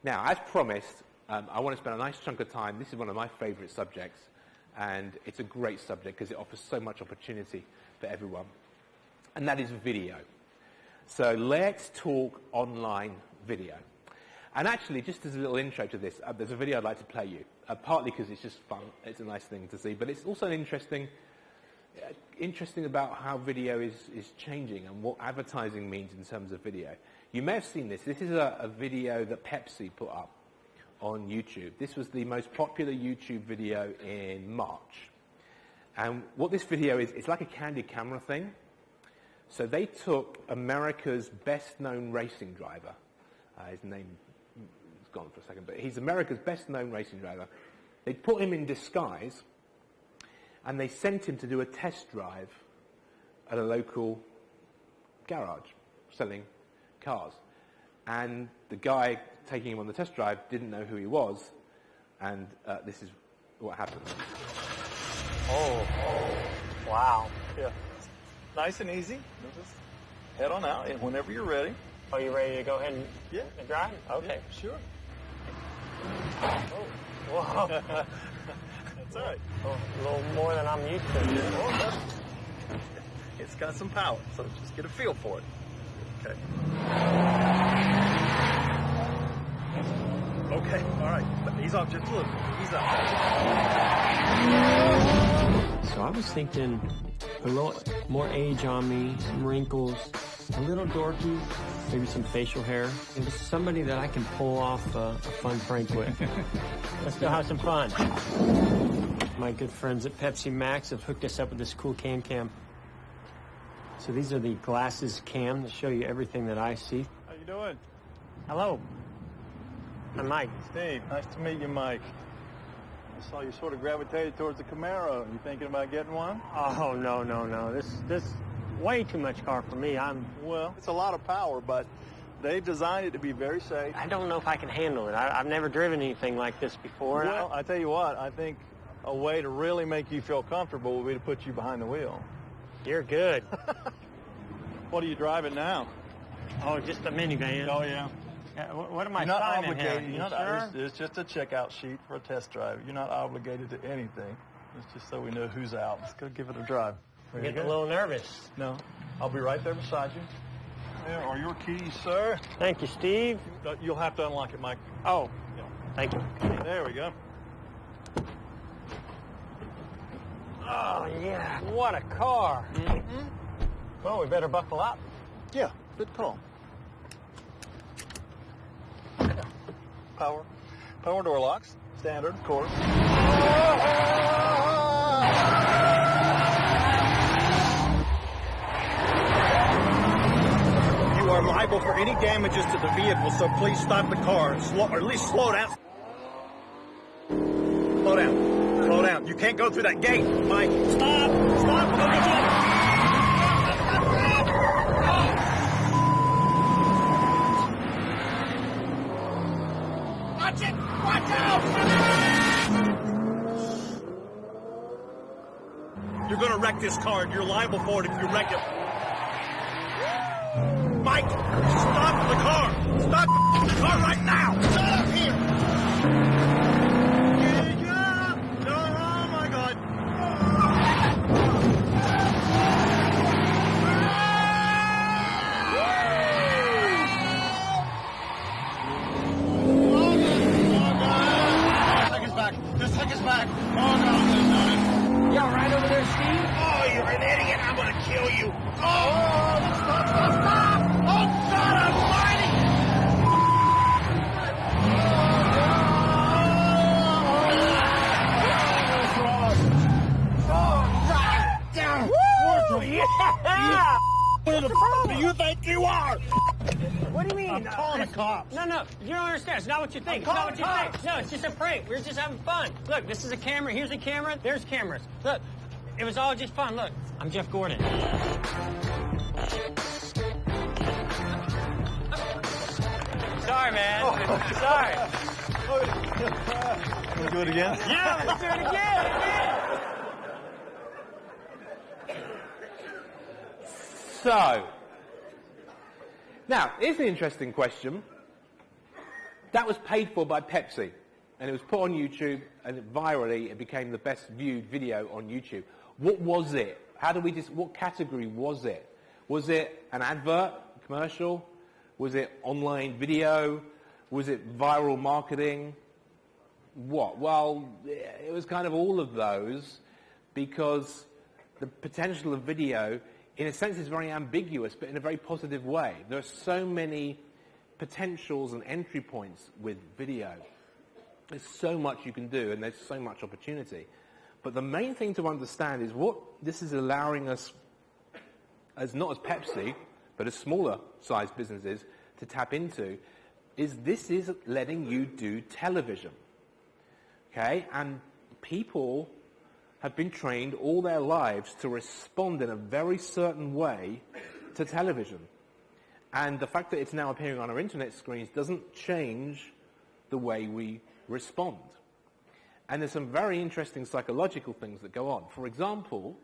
Now, as promised, I want to spend a nice chunk of time. This is one of my favorite subjects, and it's a great subject because it offers so much opportunity for everyone, and that is video. So let's talk online video. And actually, just as a little intro to this, there's a video I'd like to play you, partly because it's just fun, it's a nice thing to see, but it's also interesting about how video is changing and what advertising means in terms of video. You may have seen this. This is a video that Pepsi put up on YouTube. This was the most popular YouTube video in March. And what this video is, it's like a candid camera thing. So they took America's best-known racing driver. His name is gone for a second, but he's America's best-known racing driver. They put him in disguise, and they sent him to do a test drive at a local garage selling cars. And the guy taking him on the test drive didn't know who he was, and this is what happened. Oh, wow. Yeah. Nice and easy. Just head on out, and whenever you're ready. Are you ready to go ahead and drive? Okay. Yeah, sure. Oh, wow. That's all right. Oh, a little more than I'm used to. Yeah. It's got some power, so just get a feel for it. Okay. Okay, all right. Ease off just a little. Ease up. So I was thinking a little more age on me, some wrinkles, a little dorky, maybe some facial hair. It was somebody that I can pull off a fun prank with. Let's go have some fun. My good friends at Pepsi Max have hooked us up with this cool cam. So these are the glasses cam that show you everything that I see. How you doing? Hello. I'm Mike. Steve, nice to meet you, Mike. I saw you sort of gravitated towards the Camaro. You thinking about getting one? Oh, no. This way too much car for me. Well, it's a lot of power, but they've designed it to be very safe. I don't know if I can handle it. I've never driven anything like this before. Well, I tell you what, I think a way to really make you feel comfortable would be to put you behind the wheel. You're good. What are you driving now? Oh, just a minivan. Oh, yeah. What am I You're not signing obligated. here? You're not, sure? It's just a checkout sheet for a test drive. You're not obligated to anything. It's just so we know who's out. Let's go give it a drive. I'm getting a little nervous. No, I'll be right there beside you. There are your keys, sir. Thank you, Steve. You'll have to unlock it, Mike. Oh, Yeah. thank you. There we go. Oh, yeah. What a car. Mm-hmm. Well, we better buckle up. Yeah, good call. Yeah. Power door locks. Standard, of course. You are liable for any damages to the vehicle, so please stop the car and or at least slow down. Slow down. You can't go through that gate, Mike. Stop! Watch it! Watch out! You're gonna wreck this car, and you're liable for it if you wreck it. Mike, stop the car! Stop the car right now! Shut up here! Oh my God! Just take us back. Oh, no. You all right over there, Steve? Oh, you're an idiot. I'm going to kill you. Oh, stop. Oh, God almighty. Oh, right down. Woo! Yeah! Who the f*** do you think you are? What do you mean? I'm calling the cops. No, you don't understand. It's not what you think. It's not what you think. No, it's just a prank. We're just having fun. Look, this is a camera. Here's a camera. There's cameras. Look, it was all just fun. Look, I'm Jeff Gordon. Sorry, man. Sorry. Can we do it again? Yeah, let's do it again. So, now, here's an interesting question. That was paid for by Pepsi, and it was put on YouTube, and virally it became the best viewed video on YouTube. What was it? What category was it? Was it an advert, commercial? Was it online video? Was it viral marketing? What? Well, it was kind of all of those, because the potential of video, in a sense, is very ambiguous, but in a very positive way. There are so many potentials and entry points with video. There's so much you can do, and there's so much opportunity. But the main thing to understand is what this is allowing us, as not as Pepsi, but as smaller sized businesses, to tap into, is this is letting you do television. Okay? And people have been trained all their lives to respond in a very certain way to television. And the fact that it's now appearing on our internet screens doesn't change the way we respond. And there's some very interesting psychological things that go on. For example,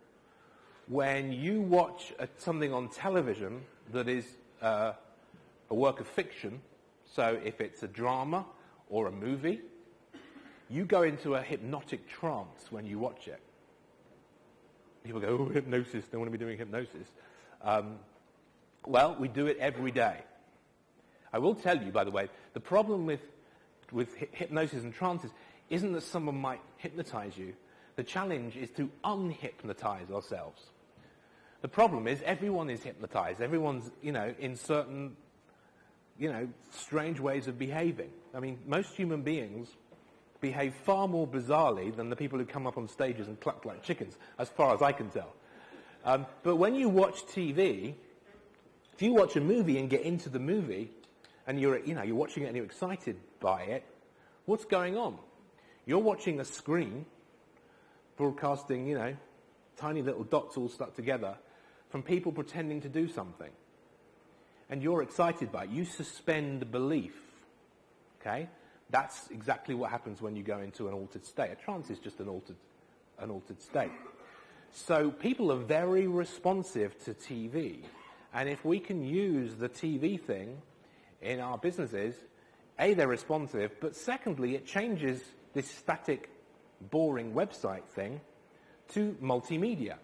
when you watch something on television that is a work of fiction, so if it's a drama or a movie, you go into a hypnotic trance when you watch it. People go, oh, hypnosis, don't want to be doing hypnosis. Well, we do it every day. I will tell you, by the way, the problem with hypnosis and trances isn't that someone might hypnotize you. The challenge is to unhypnotize ourselves. The problem is everyone is hypnotized. Everyone's, in certain, strange ways of behaving. I mean, most human beings behave far more bizarrely than the people who come up on stages and cluck like chickens, as far as I can tell. But when you watch TV, if you watch a movie and get into the movie, and you're watching it and you're excited by it, what's going on? You're watching a screen broadcasting, tiny little dots all stuck together from people pretending to do something. And you're excited by it. You suspend belief. Okay? That's exactly what happens when you go into an altered state. A trance is just an altered state. So people are very responsive to TV. And if we can use the TV thing in our businesses, A, they're responsive, but secondly, it changes this static, boring website thing to multimedia.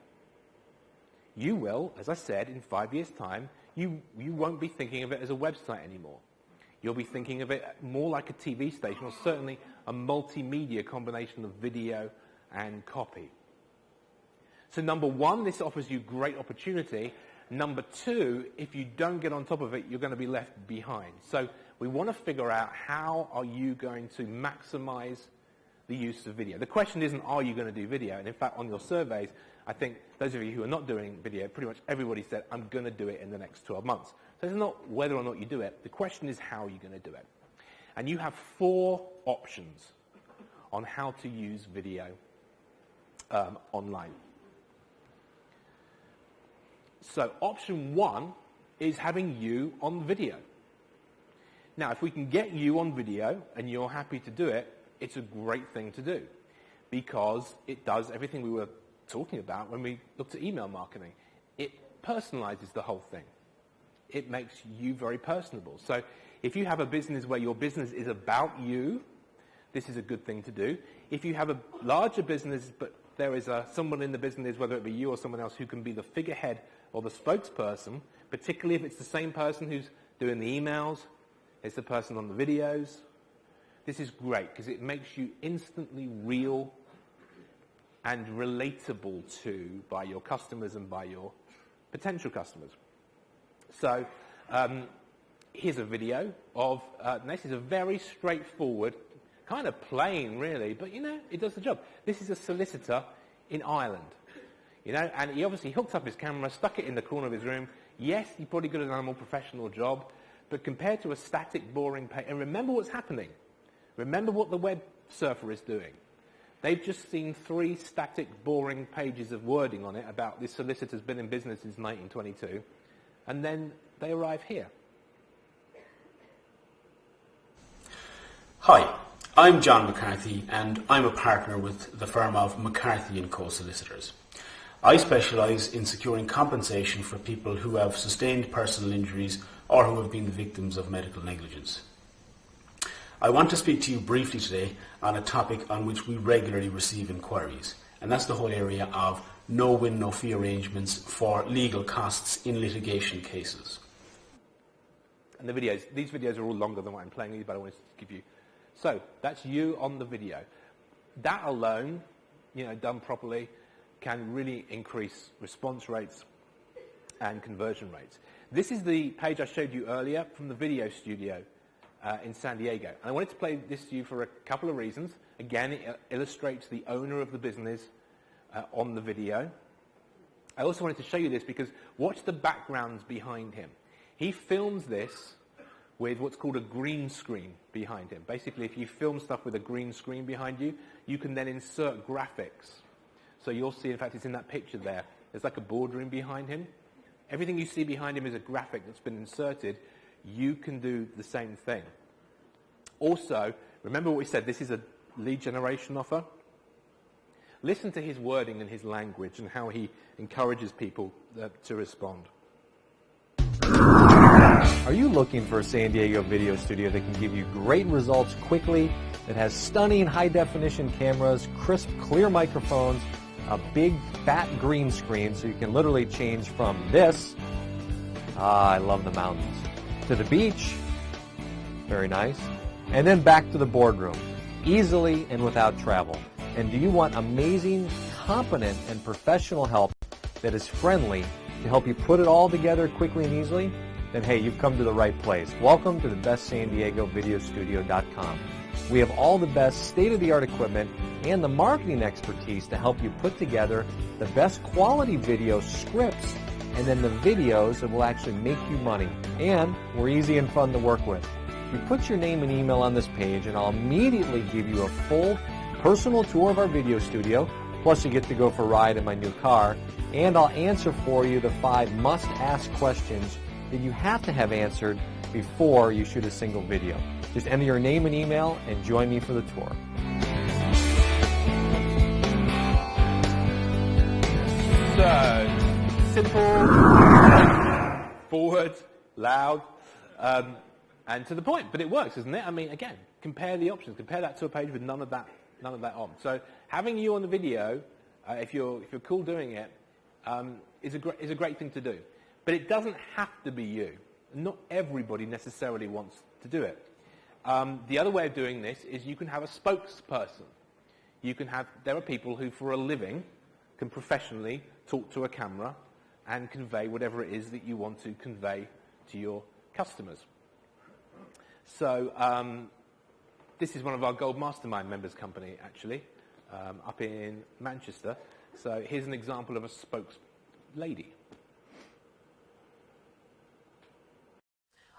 You will, as I said, in 5 years' time, you won't be thinking of it as a website anymore. You'll be thinking of it more like a TV station, or certainly a multimedia combination of video and copy. So number one, this offers you great opportunity. Number two, if you don't get on top of it, you're going to be left behind. So we want to figure out, how are you going to maximize the use of video? The question isn't, are you going to do video? And in fact, on your surveys, I think those of you who are not doing video, pretty much everybody said, I'm going to do it in the next 12 months. So it's not whether or not you do it. The question is, how are you going to do it? And you have 4 options on how to use video online. So option 1 is having you on video. Now, if we can get you on video and you're happy to do it, it's a great thing to do, because it does everything we were talking about when we looked at email marketing. It personalizes the whole thing. It makes you very personable. So if you have a business where your business is about you, this is a good thing to do. If you have a larger business, but there is someone in the business, whether it be you or someone else, who can be the figurehead or the spokesperson, particularly if it's the same person who's doing the emails, it's the person on the videos, this is great, because it makes you instantly real and relatable to by your customers and by your potential customers. So here's a video of, this is a very straightforward, kind of plain really, but it does the job. This is a solicitor in Ireland, and he obviously hooked up his camera, stuck it in the corner of his room. Yes, he probably could have done a more professional job, but compared to a static, boring page, and remember what's happening. Remember what the web surfer is doing. They've just seen 3 static, boring pages of wording on it about this solicitor's been in business since 1922, and then they arrive here. Hi, I'm John McCarthy, and I'm a partner with the firm of McCarthy & Co Solicitors. I specialise in securing compensation for people who have sustained personal injuries or who have been the victims of medical negligence. I want to speak to you briefly today on a topic on which we regularly receive inquiries, and that's the whole area of no-win, no-fee arrangements for legal costs in litigation cases. And these videos are all longer than what I'm playing these, but I wanted to give you. So that's you on the video. That alone, done properly, can really increase response rates and conversion rates. This is the page I showed you earlier from the video studio in San Diego. And I wanted to play this to you for a couple of reasons. Again, it illustrates the owner of the business on the video. I also wanted to show you this because watch the backgrounds behind him. He films this with what's called a green screen behind him. Basically, if you film stuff with a green screen behind you, you can then insert graphics. So you'll see, in fact, it's in that picture there. There's like a boardroom behind him. Everything you see behind him is a graphic that's been inserted. You can do the same thing. Also, remember what we said, this is a lead generation offer. Listen to his wording and his language and how he encourages people to respond. Are you looking for a San Diego video studio that can give you great results quickly, that has stunning high-definition cameras, crisp, clear microphones, a big, fat green screen so you can literally change from this, I love the mountains, to the beach, very nice, and then back to the boardroom, easily and without travel? And do you want amazing, competent, and professional help that is friendly to help you put it all together quickly and easily? Then hey, you've come to the right place. Welcome to the bestSanDiegoVideoStudio.com. We have all the best state-of-the-art equipment and the marketing expertise to help you put together the best quality video scripts and then the videos that will actually make you money. And we're easy and fun to work with. You put your name and email on this page and I'll immediately give you a full personal tour of our video studio, plus you get to go for a ride in my new car, and I'll answer for you the 5 must-ask questions that you have to have answered before you shoot a single video. Just enter your name and email and join me for the tour. So, simple, forward, loud, and to the point. But it works, doesn't it? I mean, again, compare the options. Compare that to a page with none of that on. So having you on the video, if you're cool doing it, is a great thing to do. But it doesn't have to be you. Not everybody necessarily wants to do it. The other way of doing this is you can have a spokesperson. There are people who, for a living, can professionally talk to a camera and convey whatever it is that you want to convey to your customers. So this is one of our Gold Mastermind members' company, actually, up in Manchester. So here's an example of a spokeslady.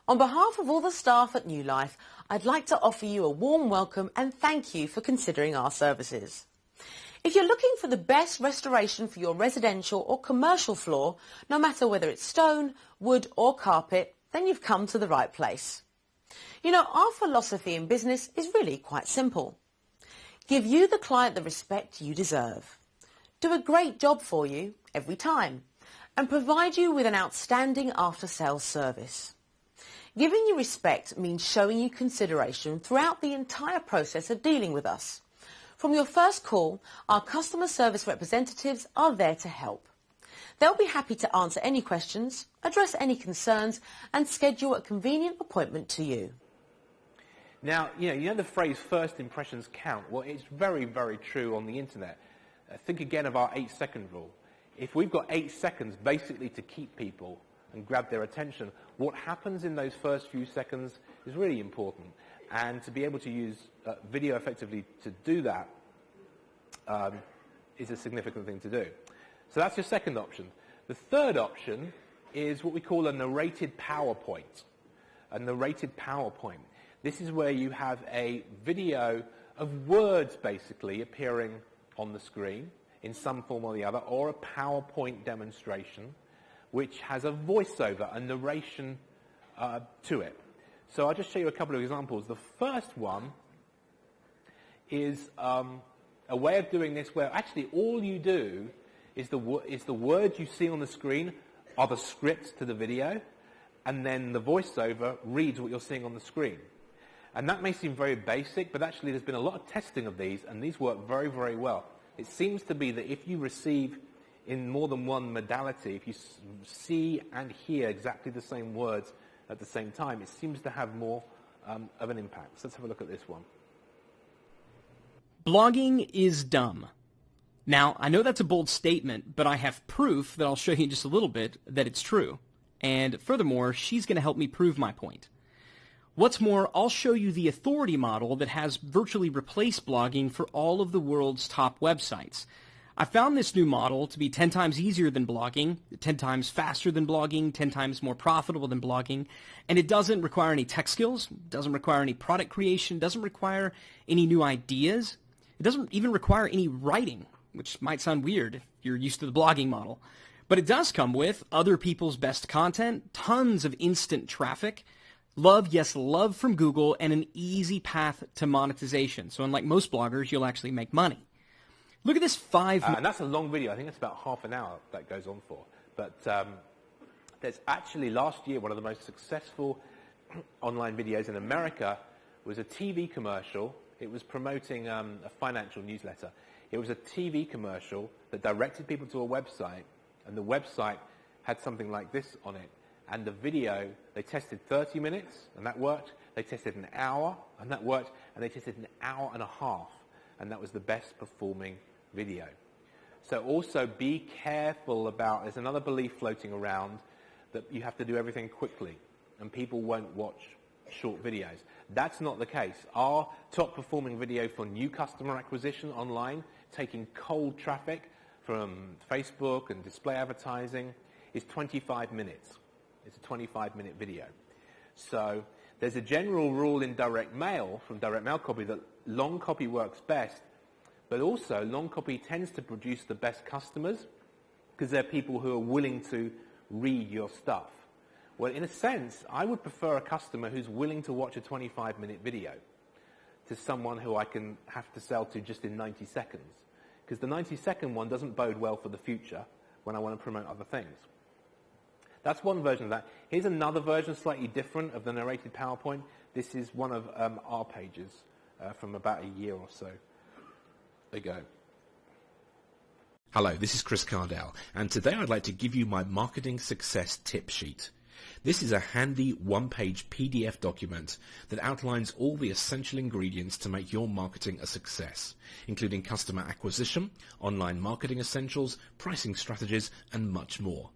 On behalf of all the staff at New Life, I'd like to offer you a warm welcome and thank you for considering our services. If you're looking for the best restoration for your residential or commercial floor, no matter whether it's stone, wood or carpet, then you've come to the right place. You know, our philosophy in business is really quite simple. Give you, the client, the respect you deserve. Do a great job for you every time and provide you with an outstanding after-sales service. Giving you respect means showing you consideration throughout the entire process of dealing with us. From your first call, our customer service representatives are there to help. They'll be happy to answer any questions, address any concerns, and schedule a convenient appointment to you. Now, you know the phrase first impressions count. Well, it's very, very true on the internet. Think again of our 8-second rule. If we've got 8 seconds basically to keep people and grab their attention, what happens in those first few seconds is really important. And to be able to use video effectively to do that is a significant thing to do. So that's your second option. The third option is what we call a narrated PowerPoint. A narrated PowerPoint. This is where you have a video of words basically appearing on the screen in some form or the other, or a PowerPoint demonstration which has a voiceover, a narration to it. So I'll just show you a couple of examples. The first one is a way of doing this where actually all you do is the words you see on the screen are the script to the video, and then the voiceover reads what you're seeing on the screen. And that may seem very basic, but actually there's been a lot of testing of these, and these work very, very well. It seems to be that if you receive in more than one modality, if you see and hear exactly the same words at the same time, it seems to have more of an impact. So let's have a look at this one. Blogging is dumb. Now, I know that's a bold statement, but I have proof that I'll show you in just a little bit that it's true. And furthermore, she's going to help me prove my point. What's more, I'll show you the authority model that has virtually replaced blogging for all of the world's top websites. I found this new model to be 10 times easier than blogging, 10 times faster than blogging, 10 times more profitable than blogging, and it doesn't require any tech skills, doesn't require any product creation, doesn't require any new ideas, it doesn't even require any writing, which might sound weird if you're used to the blogging model. But it does come with other people's best content, tons of instant traffic, love, yes, love from Google, and an easy path to monetization. So unlike most bloggers, you'll actually make money. Look at this and that's a long video. I think it's about half an hour that goes on for. But there's actually, last year, one of the most successful online videos in America was a TV commercial. It was promoting a financial newsletter. It was a TV commercial that directed people to a website, and the website had something like this on it. And the video, they tested 30 minutes, and that worked. They tested an hour, and that worked. And they tested an hour and a half, and that was the best performing video. So also be careful about, there's another belief floating around that you have to do everything quickly, and people won't watch short videos. That's not the case. Our top performing video for new customer acquisition online, taking cold traffic from Facebook and display advertising, is 25 minutes. It's a 25-minute video. So there's a general rule in direct mail, from direct mail copy, that long copy works best, but also long copy tends to produce the best customers because they're people who are willing to read your stuff. Well, in a sense, I would prefer a customer who's willing to watch a 25-minute video to someone who I can have to sell to just in 90 seconds, because the 90-second one doesn't bode well for the future when I want to promote other things. That's one version of that. Here's another version, slightly different, of the narrated PowerPoint. This is one of our pages from about a year or so ago. Hello, this is Chris Cardell, and today I'd like to give you my marketing success tip sheet. This is a handy one-page PDF document that outlines all the essential ingredients to make your marketing a success, including customer acquisition, online marketing essentials, pricing strategies, and much more.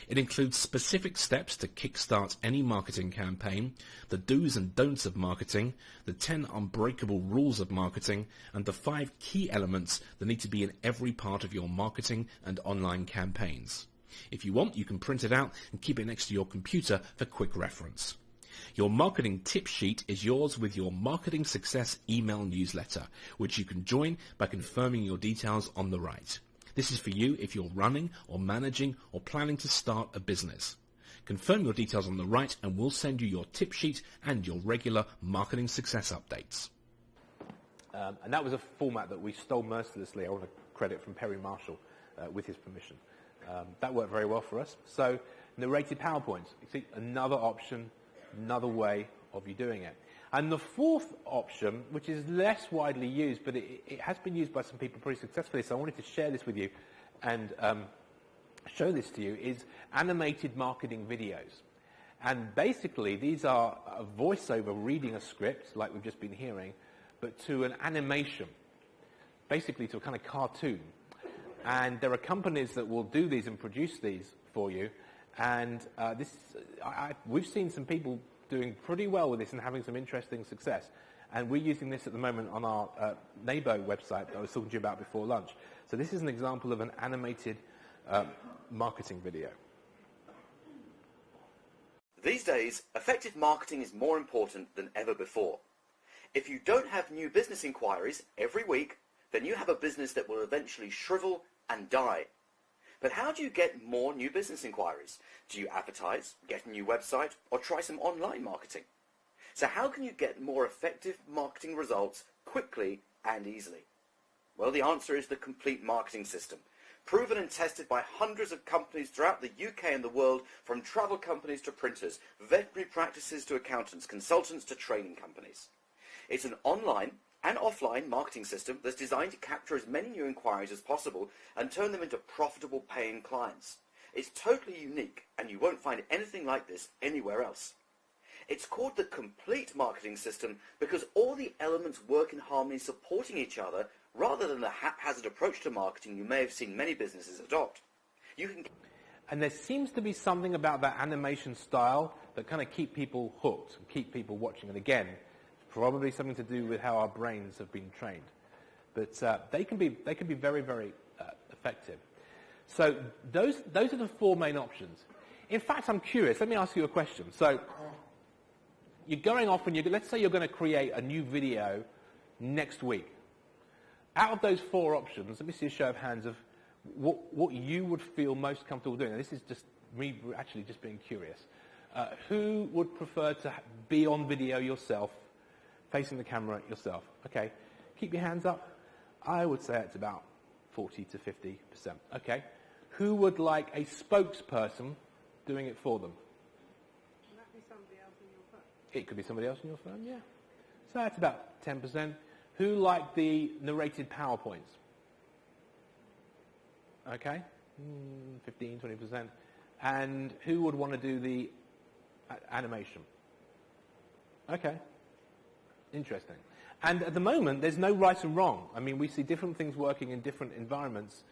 It includes specific steps to kickstart any marketing campaign, the do's and don'ts of marketing, the 10 unbreakable rules of marketing, and the 5 key elements that need to be in every part of your marketing and online campaigns. If you want, you can print it out and keep it next to your computer for quick reference. Your marketing tip sheet is yours with your Marketing Success email newsletter, which you can join by confirming your details on the right. This is for you if you're running or managing or planning to start a business. Confirm your details on the right and we'll send you your tip sheet and your regular marketing success updates. And that was a format that we stole mercilessly, I want to credit, from Perry Marshall with his permission. That worked very well for us. So narrated PowerPoints, you see, another option, another way of you doing it. And the fourth option, which is less widely used, but it has been used by some people pretty successfully, so I wanted to share this with you and show this to you, is animated marketing videos. And basically, these are a voiceover reading a script, like we've just been hearing, but to an animation, basically to a kind of cartoon. And there are companies that will do these and produce these for you. And we've seen some people doing pretty well with this and having some interesting success. And we're using this at the moment on our Nebo website that I was talking to you about before lunch. So this is an example of an animated marketing video. These days, effective marketing is more important than ever before. If you don't have new business inquiries every week, then you have a business that will eventually shrivel and die. But how do you get more new business inquiries? Do you advertise, get a new website, or try some online marketing? So how can you get more effective marketing results quickly and easily? Well, the answer is the complete marketing system, proven and tested by hundreds of companies throughout the UK and the world, from travel companies to printers, veterinary practices to accountants, consultants to training companies. It's an online and offline marketing system that's designed to capture as many new inquiries as possible and turn them into profitable paying clients. It's totally unique, and you won't find anything like this anywhere else. It's called the complete marketing system because all the elements work in harmony, supporting each other, rather than the haphazard approach to marketing you may have seen many businesses adopt. And there seems to be something about that animation style that kind of keep people hooked, and keep people watching. And again, it's probably something to do with how our brains have been trained. But they can be very, very effective. So those are the four main options. In fact, I'm curious. Let me ask you a question. So you're going off and let's say you're going to create a new video next week. Out of those four options, let me see a show of hands of what you would feel most comfortable doing. And this is just me actually just being curious. Who would prefer to be on video yourself, facing the camera yourself? Okay, keep your hands up. I would say it's about 40 to 50%. Okay, who would like a spokesperson doing it for them? Can that be somebody else in your phone? It could be somebody else in your phone, yeah. So that's about 10%. Who like the narrated PowerPoints? Okay, 15, 20%. And who would want to do the animation? Okay, interesting. And at the moment, there's no right and wrong. I mean, we see different things working in different environments,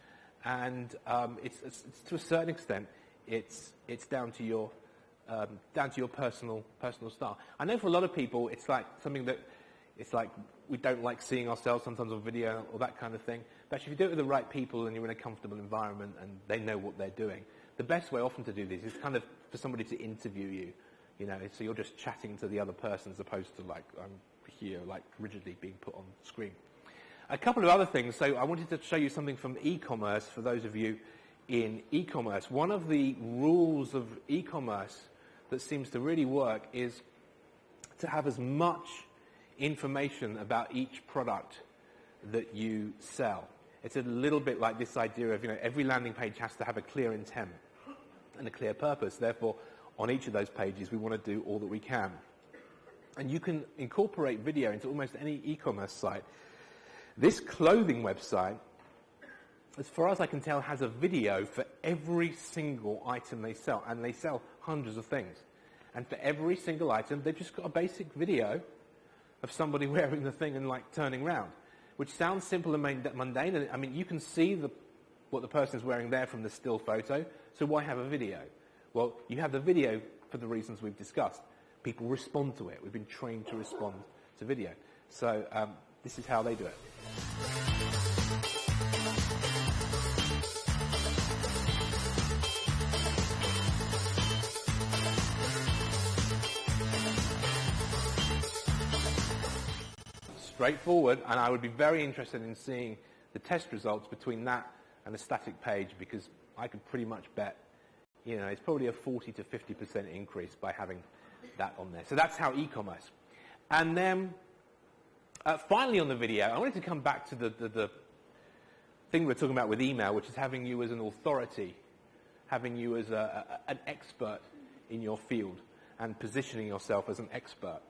and it's to a certain extent, it's down to your personal style. I know for a lot of people, it's like something that it's like we don't like seeing ourselves sometimes on video or that kind of thing. But actually, if you do it with the right people and you're in a comfortable environment and they know what they're doing, the best way often to do this is kind of for somebody to interview you. You know, so you're just chatting to the other person as opposed to like here, like rigidly being put on screen. A couple of other things. So I wanted to show you something from e-commerce for those of you in e-commerce. One of the rules of e-commerce that seems to really work is to have as much information about each product that you sell. It's a little bit like this idea of, every landing page has to have a clear intent and a clear purpose. Therefore, on each of those pages, we want to do all that we can. And you can incorporate video into almost any e-commerce site. This clothing website, as far as I can tell, has a video for every single item they sell. And they sell hundreds of things. And for every single item, they've just got a basic video of somebody wearing the thing and turning round, which sounds simple and mundane. I mean, you can see what the person is wearing there from the still photo, so why have a video? Well, you have the video for the reasons we've discussed. People respond to it. We've been trained to respond to video. So this is how they do it. Straightforward, and I would be very interested in seeing the test results between that and a static page, because I could pretty much bet, it's probably a 40 to 50% increase by having that on there. So that's how e-commerce. And then finally on the video, I wanted to come back to the thing we're talking about with email, which is having you as an authority, having you as an expert in your field and positioning yourself as an expert.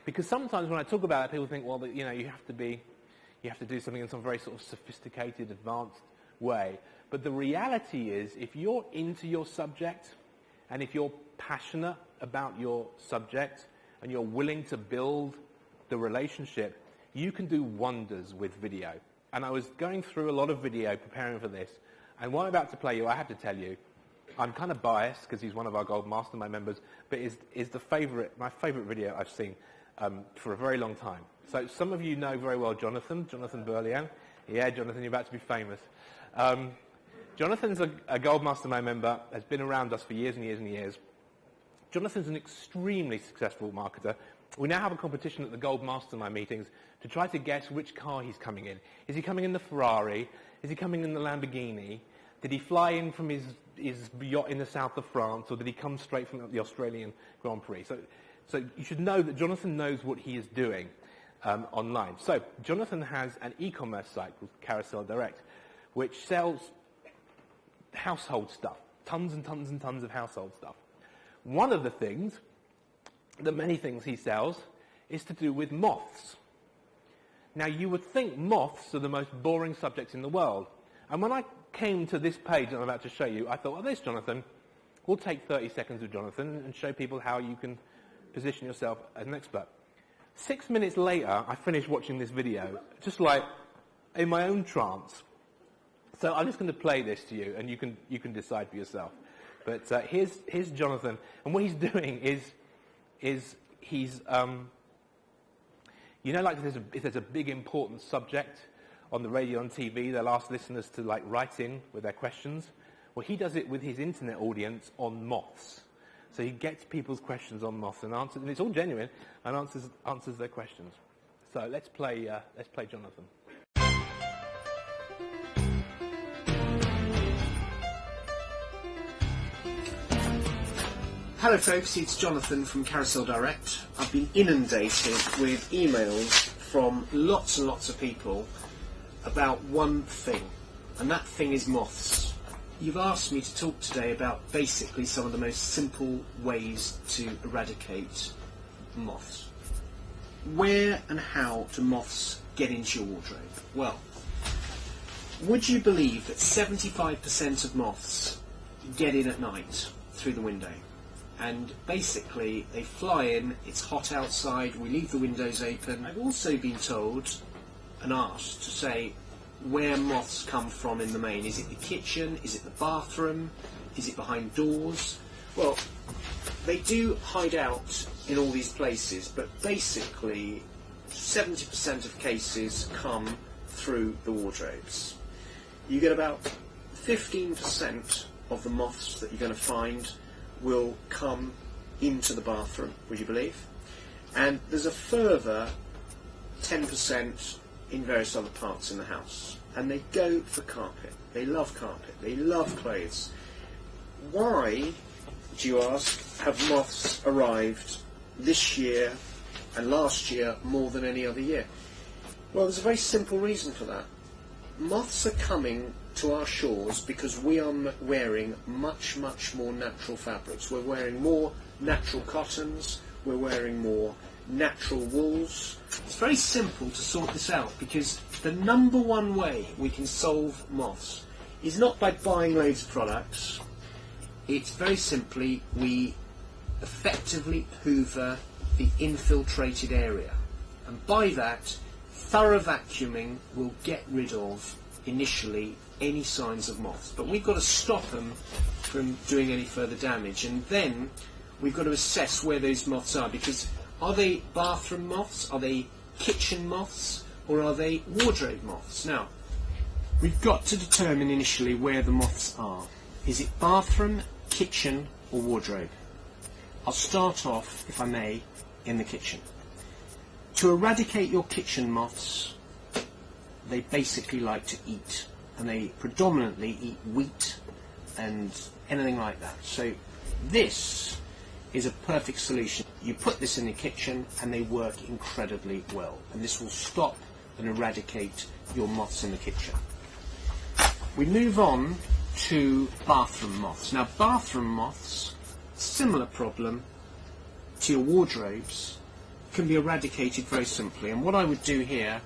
Because sometimes when I talk about it, people think, well, you have to do something in some very sort of sophisticated, advanced way. But the reality is, if you're into your subject, and if you're passionate about your subject, and you're willing to build the relationship, you can do wonders with video. And I was going through a lot of video preparing for this, and what I'm about to play you, I have to tell you, I'm kind of biased because he's one of our Gold Mastermind members, but is my favorite video I've seen for a very long time. So some of you know very well Jonathan Berlian. Yeah, Jonathan, you're about to be famous. Jonathan's a Gold Mastermind member, has been around us for years and years and years. Jonathan's an extremely successful marketer. We now have a competition at the Gold Mastermind meetings to try to guess which car he's coming in. Is he coming in the Ferrari? Is he coming in the Lamborghini? Did he fly in from his yacht in the south of France, or did he come straight from the Australian Grand Prix? So you should know that Jonathan knows what he is doing online. So Jonathan has an e-commerce site called Carousel Direct, which sells household stuff, tons and tons and tons of household stuff. One of the things, the many things he sells, is to do with moths. Now, you would think moths are the most boring subjects in the world. And when I came to this page that I'm about to show you, I thought, well, there's Jonathan. We'll take 30 seconds with Jonathan and show people how you can position yourself as an expert. 6 minutes later, I finished watching this video, just like in my own trance. So I'm just going to play this to you, and you can decide for yourself. But here's Jonathan, and what he's doing is he's you know, like if there's a big important subject on the radio and TV, they'll ask listeners to like write in with their questions. Well, he does it with his internet audience on moths. So he gets people's questions on moths and answers, and it's all genuine, and answers their questions. So let's play Jonathan. Hello folks, it's Jonathan from Carousel Direct. I've been inundated with emails from lots and lots of people about one thing, and that thing is moths. You've asked me to talk today about basically some of the most simple ways to eradicate moths. Where and how do moths get into your wardrobe? Well, would you believe that 75% of moths get in at night through the window? And basically they fly in, it's hot outside, we leave the windows open. I've also been told and asked to say where moths come from in the main. Is it the kitchen? Is it the bathroom? Is it behind doors? Well, they do hide out in all these places, but basically 70% of cases come through the wardrobes. You get about 15% of the moths that you're going to find will come into the bathroom, would you believe? And there's a further 10% in various other parts in the house. And they go for carpet. They love carpet. They love clothes. Why, do you ask, have moths arrived this year and last year more than any other year? Well, there's a very simple reason for that. Moths are coming to our shores because we are wearing much, much more natural fabrics. We're wearing more natural cottons, we're wearing more natural wools. It's very simple to sort this out, because the number one way we can solve moths is not by buying loads of products. It's very simply we effectively hoover the infiltrated area, and by that thorough vacuuming will get rid of initially any signs of moths, but we've got to stop them from doing any further damage, and then we've got to assess where those moths are, because are they bathroom moths, are they kitchen moths, or are they wardrobe moths? Now, we've got to determine initially where the moths are. Is it bathroom, kitchen, or wardrobe? I'll start off, if I may, in the kitchen. To eradicate your kitchen moths, they basically like to eat, and they predominantly eat wheat and anything like that. So this is a perfect solution. You put this in the kitchen and they work incredibly well, and this will stop and eradicate your moths in the kitchen. We move on to bathroom moths. Now, bathroom moths, similar problem to your wardrobes, can be eradicated very simply. And what I would do here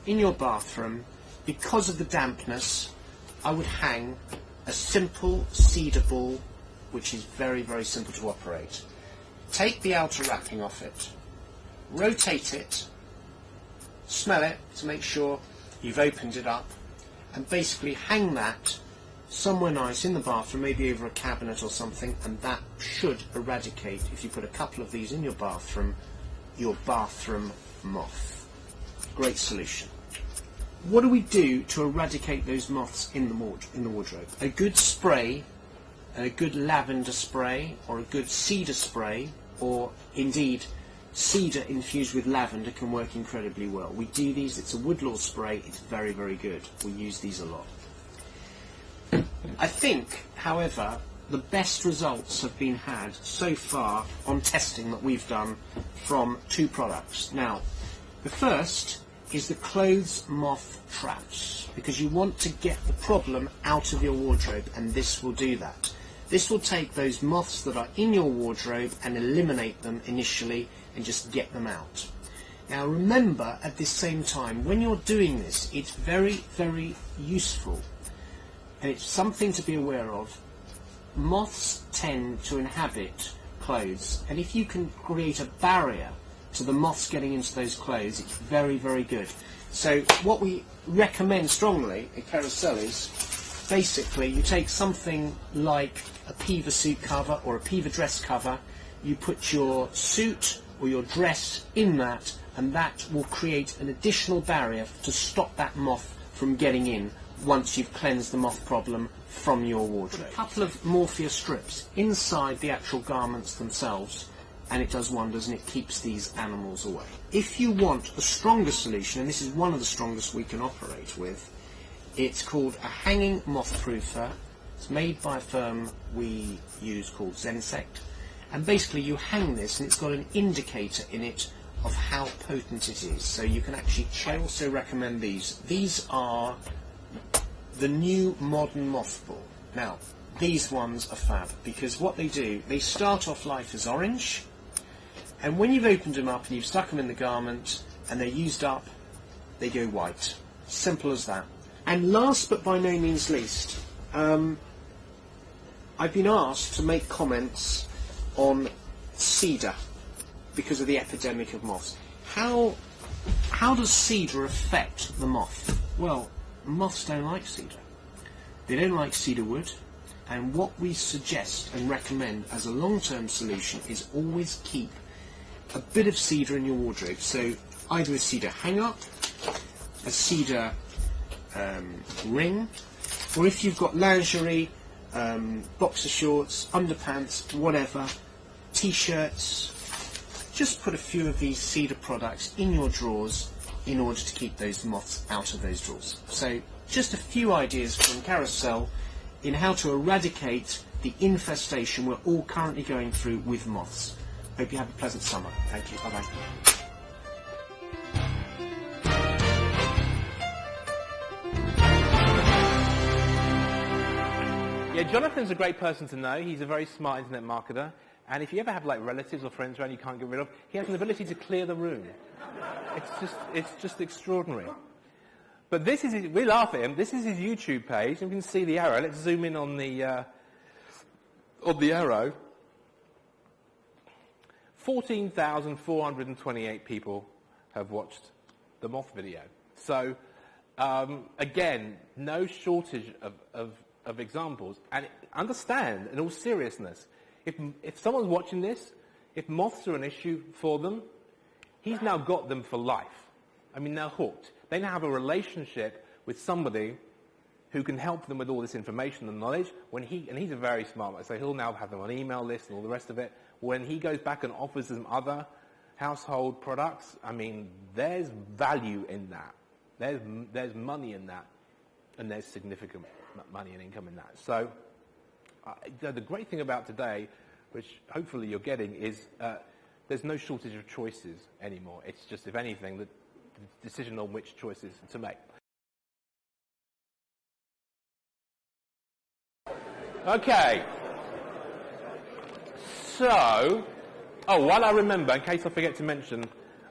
in your bathroom, because of the dampness, I would hang a simple cedar ball, which is very, very simple to operate. Take the outer wrapping off it, rotate it, smell it to make sure you've opened it up, and basically hang that somewhere nice in the bathroom, maybe over a cabinet or something, and that should eradicate, if you put a couple of these in your bathroom moth. Great solution. What do we do to eradicate those moths in the wardrobe? A good spray, a good lavender spray, or a good cedar spray, or indeed cedar infused with lavender can work incredibly well. We do these, it's a Woodlaw spray, it's very, very good. We use these a lot. I think, however, the best results have been had so far on testing that we've done from two products. Now, the first is the clothes moth traps, because you want to get the problem out of your wardrobe, and this will do that. This will take those moths that are in your wardrobe and eliminate them initially and just get them out. Now remember, at the same time, when you're doing this, it's very, very useful, and it's something to be aware of. Moths tend to inhabit clothes, and if you can create a barrier to the moths getting into those clothes, it's very, very good. So what we recommend strongly at Carousel is basically you take something like a Piva suit cover or a Piva dress cover, you put your suit or your dress in that, and that will create an additional barrier to stop that moth from getting in once you've cleansed the moth problem from your wardrobe. A couple of morphia strips inside the actual garments themselves, and it does wonders, and it keeps these animals away. If you want a stronger solution, and this is one of the strongest we can operate with, it's called a hanging moth proofer. It's made by a firm we use called Zensect, and basically you hang this and it's got an indicator in it of how potent it is, so you can actually check. I also recommend these. These are the new modern mothball. Now, these ones are fab, because what they do, they start off life as orange, and when you've opened them up and you've stuck them in the garment and they're used up, they go white. Simple as that. And last but by no means least, I've been asked to make comments on cedar because of the epidemic of moths. How does cedar affect the moth? Well, moths don't like cedar. They don't like cedar wood, and what we suggest and recommend as a long-term solution is always keep a bit of cedar in your wardrobe. So either a cedar hang-up, a cedar ring, or if you've got lingerie, boxer shorts, underpants, whatever, t-shirts, just put a few of these cedar products in your drawers in order to keep those moths out of those drawers. So just a few ideas from Carousel in how to eradicate the infestation we're all currently going through with moths. Hope you have a pleasant summer. Thank you. Bye-bye. Yeah, Jonathan's a great person to know. He's a very smart internet marketer. And if you ever have like relatives or friends around you can't get rid of, he has an ability to clear the room. It's just extraordinary. But this is, we laugh at him, this is his YouTube page. You can see the arrow. Let's zoom in on the arrow. 14,428 people have watched the moth video. So, again, no shortage of examples. And understand, in all seriousness, if someone's watching this, if moths are an issue for them, he's now got them for life. I mean, they're hooked. They now have a relationship with somebody who can help them with all this information and knowledge. And he's a very smart one, so he'll now have them on email lists and all the rest of it. When he goes back and offers them other household products, I mean, there's value in that. There's money in that, and there's significant money and income in that. So the great thing about today, which hopefully you're getting, is there's no shortage of choices anymore. It's just, if anything, the decision on which choices to make. Okay. So, while I remember, in case I forget to mention,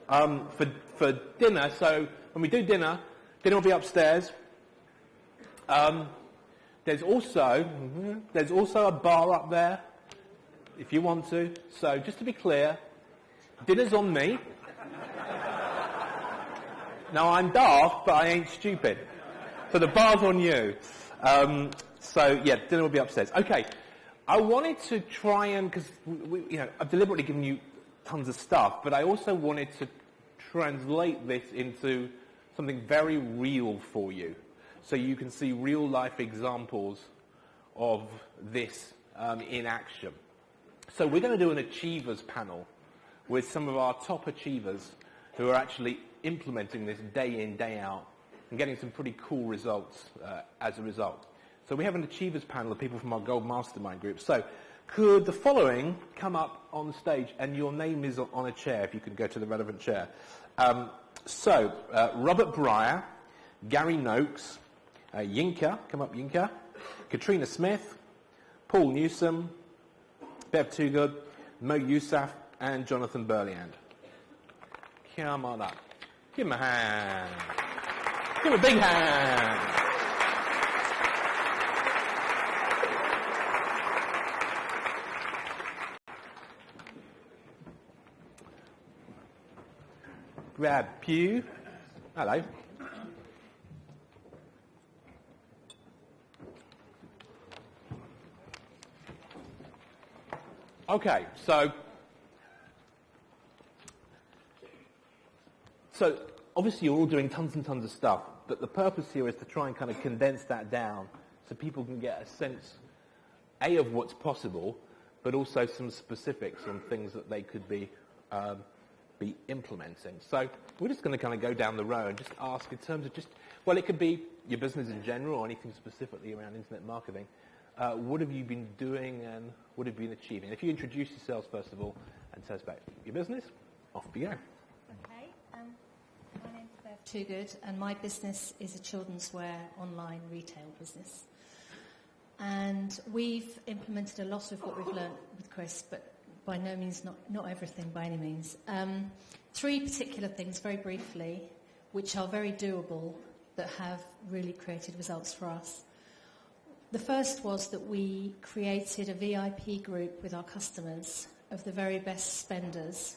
for dinner, so when we do dinner will be upstairs. There's also a bar up there, if you want to. So, just to be clear, dinner's on me. Now, I'm daft, but I ain't stupid. So the bar's on you. So, yeah, dinner will be upstairs. Okay, I wanted to try and, because I've deliberately given you tons of stuff, but I also wanted to translate this into something very real for you, so you can see real-life examples of this in action. So we're going to do an achievers panel with some of our top achievers who are actually implementing this day in, day out, and getting some pretty cool results as a result. So we have an achievers panel of people from our Gold Mastermind group. So could the following come up on the stage, and your name is on a chair, if you can go to the relevant chair. Robert Breyer, Gary Noakes, Yinka, come up Yinka, Katrina Smith, Paul Newsome, Bev Toogood, Mo Yousaf, and Jonathan Burliand. Come on up. Give him a hand. Give him a big hand. Grab Pew. Hello. Okay, so obviously you're all doing tons and tons of stuff, but the purpose here is to try and kind of condense that down so people can get a sense, A, of what's possible, but also some specifics on things that they could be implementing. So we're just going to kind of go down the row and just ask in terms of well, it could be your business in general or anything specifically around internet marketing. What have you been doing and what have you been achieving? If you introduce yourselves first of all and tell us about your business, off we go. Okay, my name's Bev Toogood and my business is a children's wear online retail business. And we've implemented a lot of what we've learned with Chris, but by no means not everything by any means. 3 particular things, very briefly, which are very doable that have really created results for us. The first was that we created a VIP group with our customers of the very best spenders.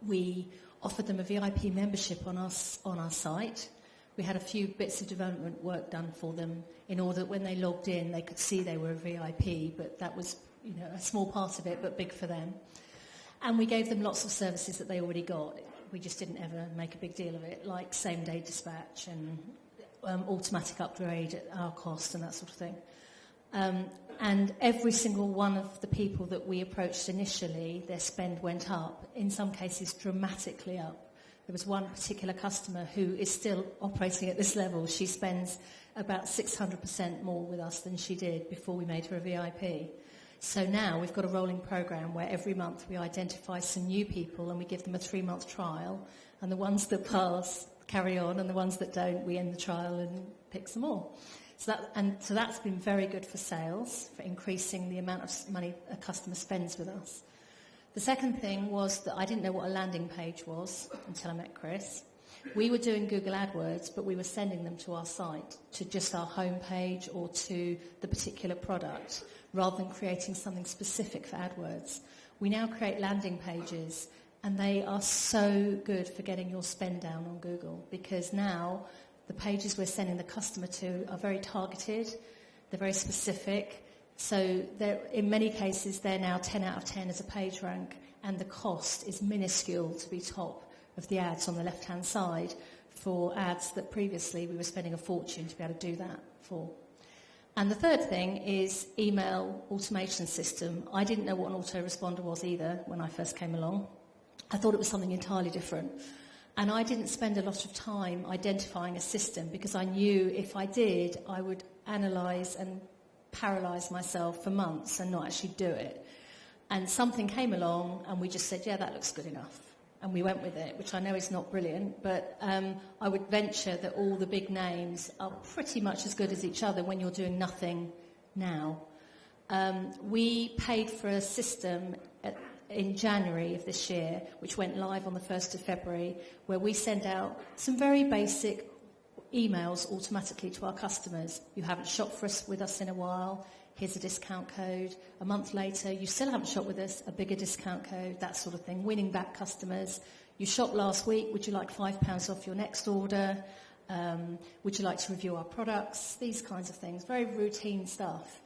We offered them a VIP membership on our site. We had a few bits of development work done for them in order that when they logged in they could see they were a VIP, but that was a small part of it, but big for them. And we gave them lots of services that they already got. We just didn't ever make a big deal of it, like same-day dispatch and automatic upgrade at our cost and that sort of thing. And every single one of the people that we approached initially, their spend went up, in some cases dramatically up. There was one particular customer who is still operating at this level. She spends about 600% more with us than she did before we made her a VIP. So now we've got a rolling program where every month we identify some new people and we give them a 3-month trial, and the ones that pass carry on, and the ones that don't, we end the trial and pick some more. So that's been very good for sales, for increasing the amount of money a customer spends with us. The second thing was that I didn't know what a landing page was until I met Chris. We were doing Google AdWords, but we were sending them to our site, to just our homepage or to the particular product, rather than creating something specific for AdWords. We now create landing pages, and they are so good for getting your spend down on Google, because now the pages we're sending the customer to are very targeted, they're very specific, so in many cases they're now 10 out of 10 as a page rank, and the cost is minuscule to be top of the ads on the left-hand side for ads that previously we were spending a fortune to be able to do that for. And the third thing is email automation system. I didn't know what an autoresponder was either when I first came along. I thought it was something entirely different. And I didn't spend a lot of time identifying a system because I knew if I did, I would analyse and paralyse myself for months and not actually do it. And something came along and we just said, yeah, that looks good enough. And we went with it, which I know is not brilliant, but I would venture that all the big names are pretty much as good as each other when you're doing nothing now. We paid for a system in January of this year, which went live on the 1st of February, where we send out some very basic emails automatically to our customers. You haven't shopped with us in a while, here's a discount code. A month later, you still haven't shopped with us, a bigger discount code, that sort of thing, winning back customers. You shopped last week, would you like £5 off your next order? Would you like to review our products? These kinds of things, very routine stuff.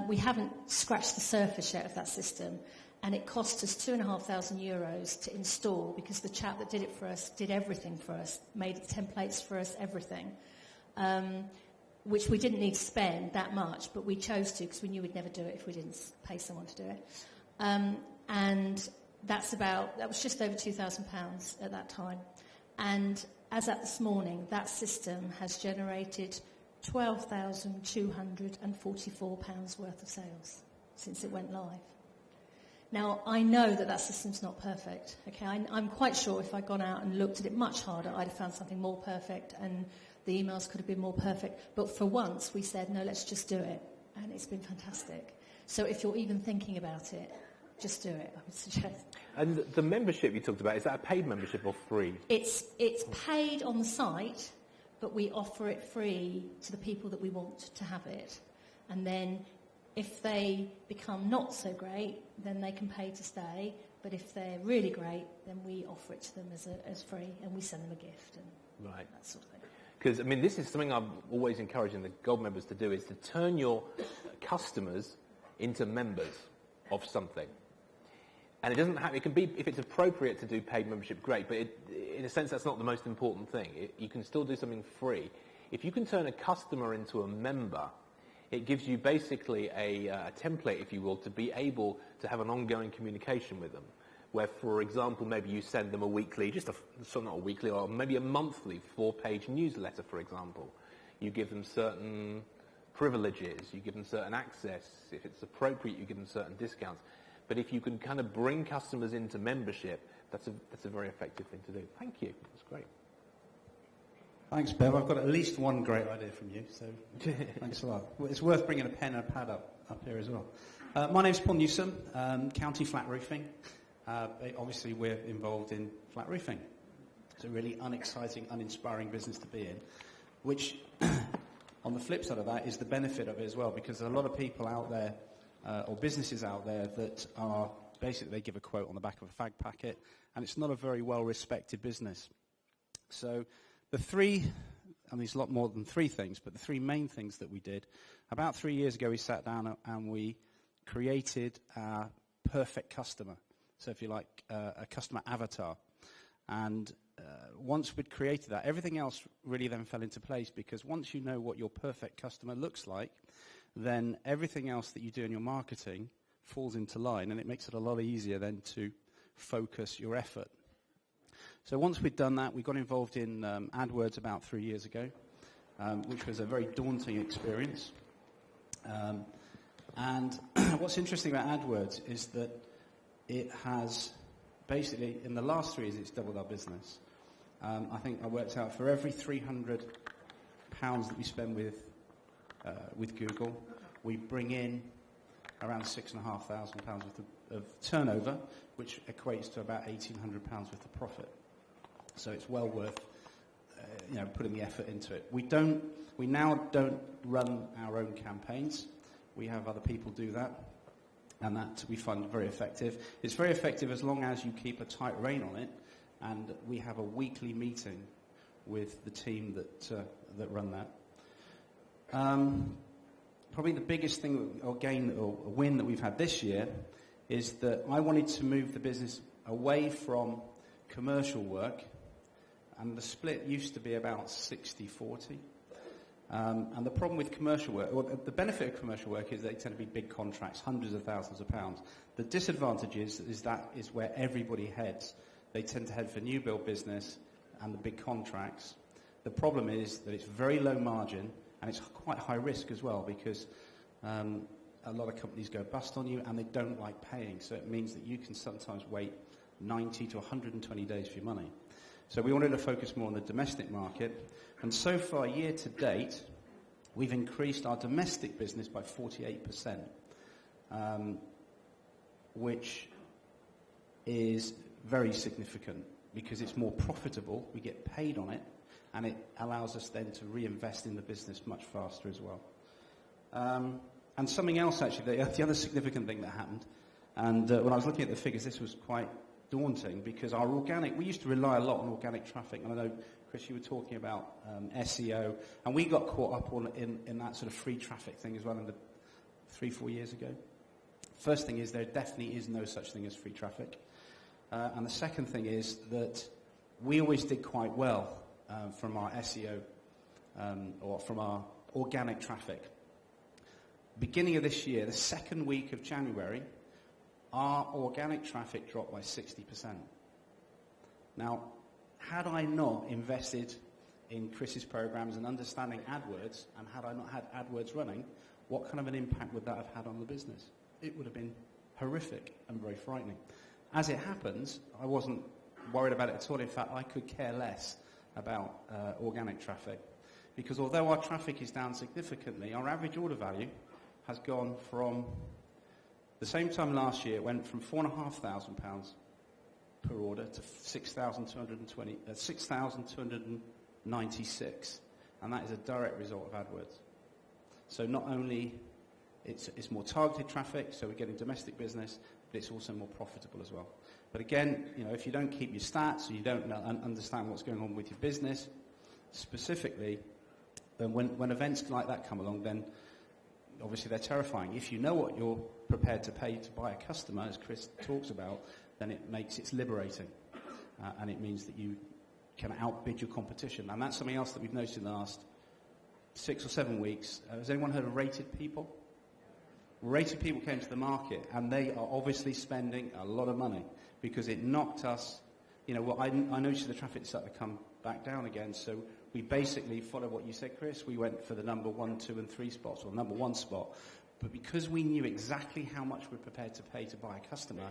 We haven't scratched the surface yet of that system, and it cost us €2,500 to install because the chap that did it for us did everything for us, made templates for us, everything. Which we didn't need to spend that much, but we chose to because we knew we'd never do it if we didn't pay someone to do it. And that was just over £2,000 at that time. And as at this morning, that system has generated £12,244 worth of sales since it went live. Now, I know that system's not perfect. Okay, I'm quite sure if I'd gone out and looked at it much harder, I'd have found something more perfect, and the emails could have been more perfect. But for once, we said, no, let's just do it. And it's been fantastic. So if you're even thinking about it, just do it, I would suggest. And the membership you talked about, is that a paid membership or free? It's paid on the site, but we offer it free to the people that we want to have it. And then if they become not so great, then they can pay to stay. But if they're really great, then we offer it to them as free, and we send them a gift and that sort of thing. Because, I mean, this is something I'm always encouraging the Gold members to do, is to turn your customers into members of something. And it doesn't have, it can be, if it's appropriate to do paid membership, great, but in a sense that's not the most important thing. You can still do something free. If you can turn a customer into a member, it gives you basically a template, if you will, to be able to have an ongoing communication with them. Where, for example, maybe you send them a weekly, not a weekly, or maybe a monthly 4-page newsletter, for example. You give them certain privileges, you give them certain access. If it's appropriate, you give them certain discounts. But if you can kind of bring customers into membership, that's a very effective thing to do. Thank you. That's great. Thanks, Bev. I've got at least one great idea from you, so thanks a lot. Well, it's worth bringing a pen and a pad up here as well. My name's Paul Newsom, County Flat Roofing. Obviously, we're involved in flat roofing. It's a really unexciting, uninspiring business to be in, which, on the flip side of that, is the benefit of it as well, because there are a lot of people out there, or businesses out there, that are basically, they give a quote on the back of a fag packet, and it's not a very well-respected business. So there's a lot more than 3 things, but the 3 main things that we did, about 3 years ago we sat down and we created our perfect customer. So if you like, a customer avatar. And once we'd created that, everything else really then fell into place, because once you know what your perfect customer looks like, then everything else that you do in your marketing falls into line, and it makes it a lot easier then to focus your effort. So once we'd done that, we got involved in AdWords about 3 years ago, which was a very daunting experience. And what's interesting about AdWords is that it has basically, in the last 3 years, it's doubled our business. I think I worked out for every £300 that we spend with Google, we bring in around £6,500 worth of turnover, which equates to about £1,800 worth of profit. So it's well worth putting the effort into it. We now don't run our own campaigns. We have other people do that, and that we find very effective. It's very effective as long as you keep a tight rein on it, and we have a weekly meeting with the team that run that. Probably the biggest thing or win that we've had this year is that I wanted to move the business away from commercial work, and the split used to be about 60-40. And the problem with commercial work, or the benefit of commercial work, is they tend to be big contracts, hundreds of thousands of pounds. The disadvantage is that is where everybody heads. They tend to head for new build business and the big contracts. The problem is that it's very low margin, and it's quite high risk as well, because a lot of companies go bust on you and they don't like paying. So it means that you can sometimes wait 90 to 120 days for your money. So we wanted to focus more on the domestic market. And so far, year to date, we've increased our domestic business by 48%, which is very significant because it's more profitable, we get paid on it, and it allows us then to reinvest in the business much faster as well. And something else, actually, the other significant thing that happened, and when I was looking at the figures, this was quite daunting, because we used to rely a lot on organic traffic, and I know, Chris, you were talking about SEO, and we got caught up in that sort of free traffic thing as well 3-4 years ago. First thing is, there definitely is no such thing as free traffic. And the second thing is that we always did quite well from our SEO or from our organic traffic. Beginning of this year, the second week of January, our organic traffic dropped by 60%. Now, had I not invested in Chris's programs and understanding AdWords, and had I not had AdWords running, what kind of an impact would that have had on the business? It would have been horrific and very frightening. As it happens, I wasn't worried about it at all. In fact, I could care less about organic traffic, because although our traffic is down significantly, our average order value has gone from The same time last year, it went from £4,500 per order to 6,296, and that is a direct result of AdWords. So not only it's more targeted traffic, so we're getting domestic business, but it's also more profitable as well. But again, if you don't keep your stats, or you don't understand what's going on with your business, specifically, when events like that come along, then obviously they're terrifying. If you know what you're prepared to pay to buy a customer, as Chris talks about, then it's liberating. And it means that you can outbid your competition. And that's something else that we've noticed in the last 6 or 7 weeks. Has anyone heard of Rated People? Rated People came to the market, and they are obviously spending a lot of money because it knocked us. I noticed the traffic started to come back down again, so we basically followed what you said, Chris. We went for the number 1, 2, and 3 spots, or number 1 spot. But because we knew exactly how much we're prepared to pay to buy a customer,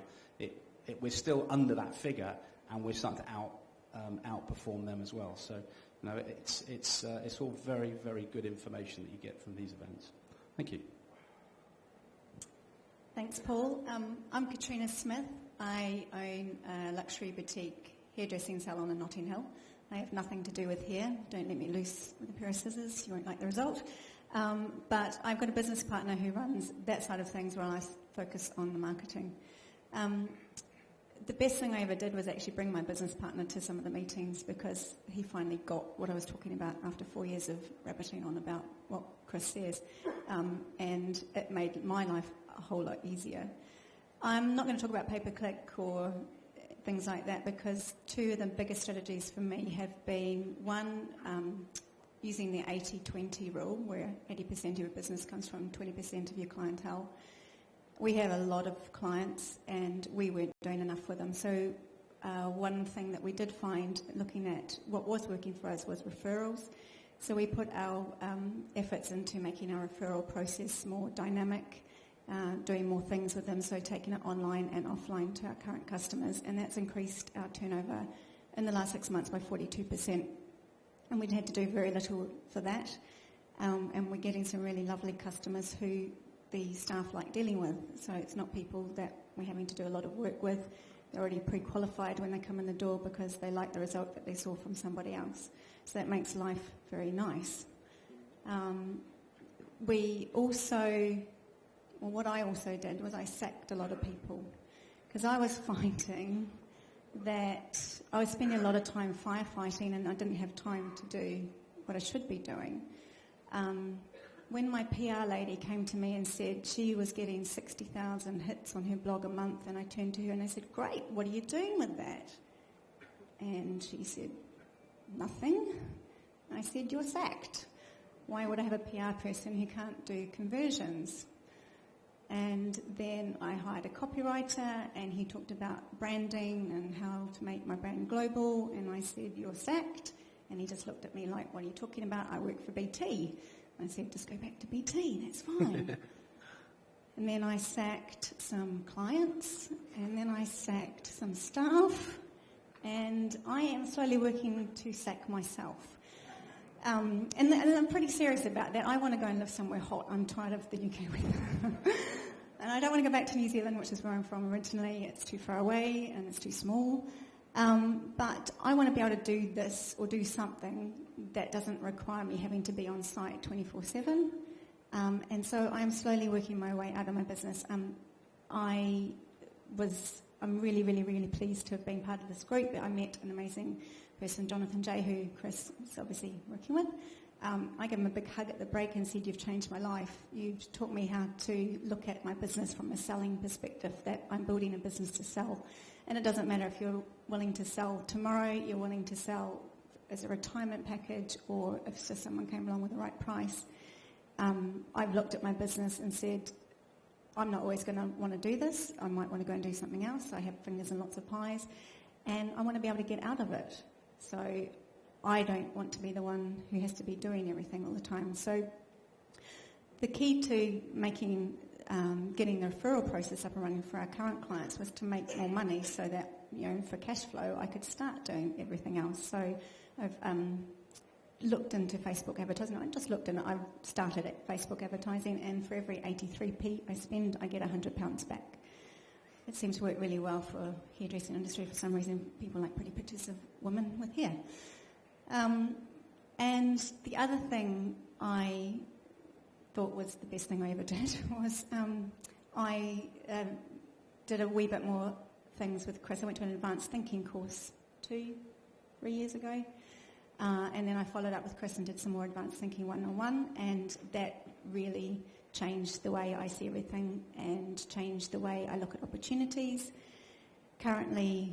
we're still under that figure, and we're starting to outperform them as well. So, it's all very, very good information that you get from these events. Thank you. Thanks, Paul. I'm Katrina Smith. I own a luxury boutique hairdressing salon in Notting Hill. I have nothing to do with hair. Don't let me loose with a pair of scissors. You won't like the result. But I've got a business partner who runs that side of things where I focus on the marketing. The best thing I ever did was actually bring my business partner to some of the meetings because he finally got what I was talking about after 4 years of rabbiting on about what Chris says. And it made my life a whole lot easier. I'm not going to talk about pay-per-click or things like that because 2 of the biggest strategies for me have been, one, using the 80-20 rule where 80% of your business comes from 20% of your clientele. We have a lot of clients and we weren't doing enough for them. So one thing that we did find looking at what was working for us was referrals. So we put our efforts into making our referral process more dynamic, doing more things with them, so taking it online and offline to our current customers, and that's increased our turnover in the last 6 months by 42%. And we'd had to do very little for that, and we're getting some really lovely customers who the staff like dealing with. So it's not people that we're having to do a lot of work with. They're already pre-qualified when they come in the door because they like the result that they saw from somebody else. So that makes life very nice. What I also did was I sacked a lot of people because I was finding that I was spending a lot of time firefighting and I didn't have time to do what I should be doing. When my PR lady came to me and said she was getting 60,000 hits on her blog a month, and I turned to her and I said, "Great, what are you doing with that?" And she said, "Nothing." I said, "You're sacked. Why would I have a PR person who can't do conversions?" And then I hired a copywriter and he talked about branding and how to make my brand global, and I said, "You're sacked." And he just looked at me like, "What are you talking about? I work for BT." I said, "Just go back to BT, that's fine." And then I sacked some clients, and then I sacked some staff, and I am slowly working to sack myself. And I'm pretty serious about that. I want to go and live somewhere hot. I'm tired of the UK weather. And I don't want to go back to New Zealand, which is where I'm from originally. It's too far away and it's too small. But I want to be able to do this or do something that doesn't require me having to be on site 24/7. And so I'm slowly working my way out of my business. I'm really, really, really pleased to have been part of this group. I met an amazing person, Jonathan J, who Chris is obviously working with. I gave him a big hug at the break and said, "You've changed my life. You've taught me how to look at my business from a selling perspective, that I'm building a business to sell. And it doesn't matter if you're willing to sell tomorrow, you're willing to sell as a retirement package, or if just someone came along with the right price." I've looked at my business and said, I'm not always going to want to do this. I might want to go and do something else. I have fingers in lots of pies, and I want to be able to get out of it. So I don't want to be the one who has to be doing everything all the time. So the key to making getting the referral process up and running for our current clients was to make more money so that, for cash flow, I could start doing everything else. So I've looked into Facebook advertising. I just looked and I started at Facebook advertising, and for every 83p I spend, I get £100 back. It seems to work really well for the hairdressing industry. For some reason, people like pretty pictures of women with hair. And the other thing I thought was the best thing I ever did was I did a wee bit more things with Chris. I went to an advanced thinking course 2-3 years ago. And then I followed up with Chris and did some more advanced thinking one-on-one, and that really changed the way I see everything and changed the way I look at opportunities. Currently,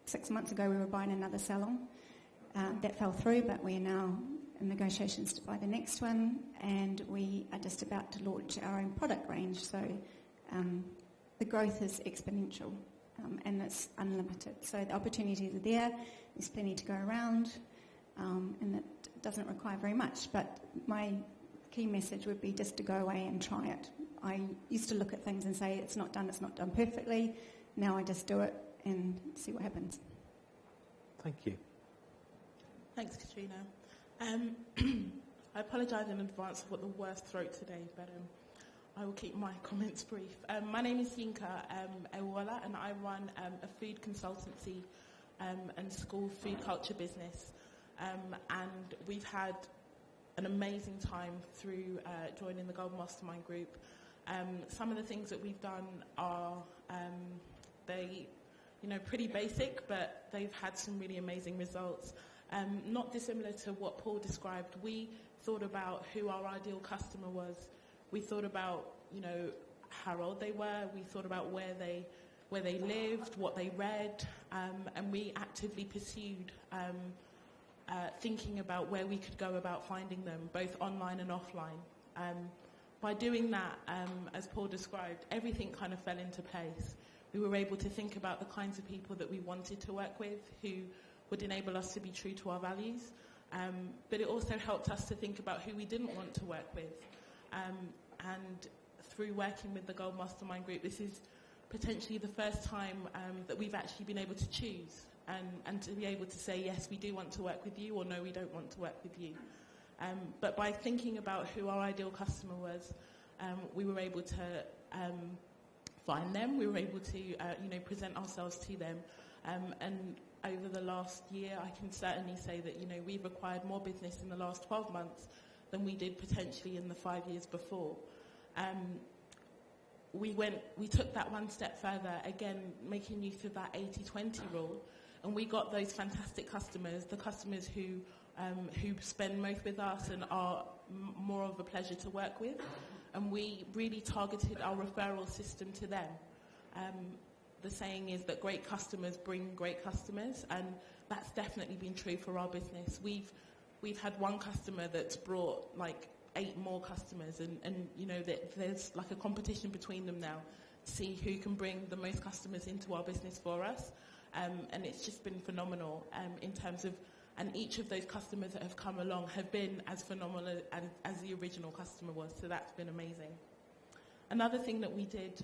6 months ago we were buying another salon. That fell through, but we are now in negotiations to buy the next one, and we are just about to launch our own product range. So the growth is exponential. And it's unlimited. So the opportunities are there, there's plenty to go around, and it doesn't require very much. But my key message would be just to go away and try it. I used to look at things and say, it's not done perfectly. Now I just do it and see what happens. Thank you. Thanks, Katrina. I apologise in advance. I've got the worst throat today, but I will keep my comments brief. My name is Yinka Ewala, and I run a food consultancy and school food culture business. And we've had an amazing time through joining the Gold Mastermind Group. Some of the things that we've done are pretty basic, but they've had some really amazing results. Not dissimilar to what Paul described. We thought about who our ideal customer was. We thought about, how old they were. We thought about where they lived, what they read, and we actively pursued thinking about where we could go about finding them, both online and offline. By doing that, as Paul described, everything kind of fell into place. We were able to think about the kinds of people that we wanted to work with, who would enable us to be true to our values, but it also helped us to think about who we didn't want to work with. And through working with the Gold Mastermind Group, this is potentially the first time that we've actually been able to choose and to be able to say, yes, we do want to work with you, or no, we don't want to work with you. But by thinking about who our ideal customer was, we were able to find them. We were able to, present ourselves to them. And over the last year, I can certainly say that, we've acquired more business in the last 12 months than we did potentially in the 5 years before. We took that one step further, again, making use of that 80-20 rule, and we got those fantastic customers, the customers who spend most with us and are more of a pleasure to work with, and we really targeted our referral system to them. The saying is that great customers bring great customers, and that's definitely been true for our business. We've had one customer that's brought like 8 more customers, and that there's like a competition between them now to see who can bring the most customers into our business for us, and it's just been phenomenal in terms of, and each of those customers that have come along have been as phenomenal as the original customer was, so that's been amazing. Another thing that we did,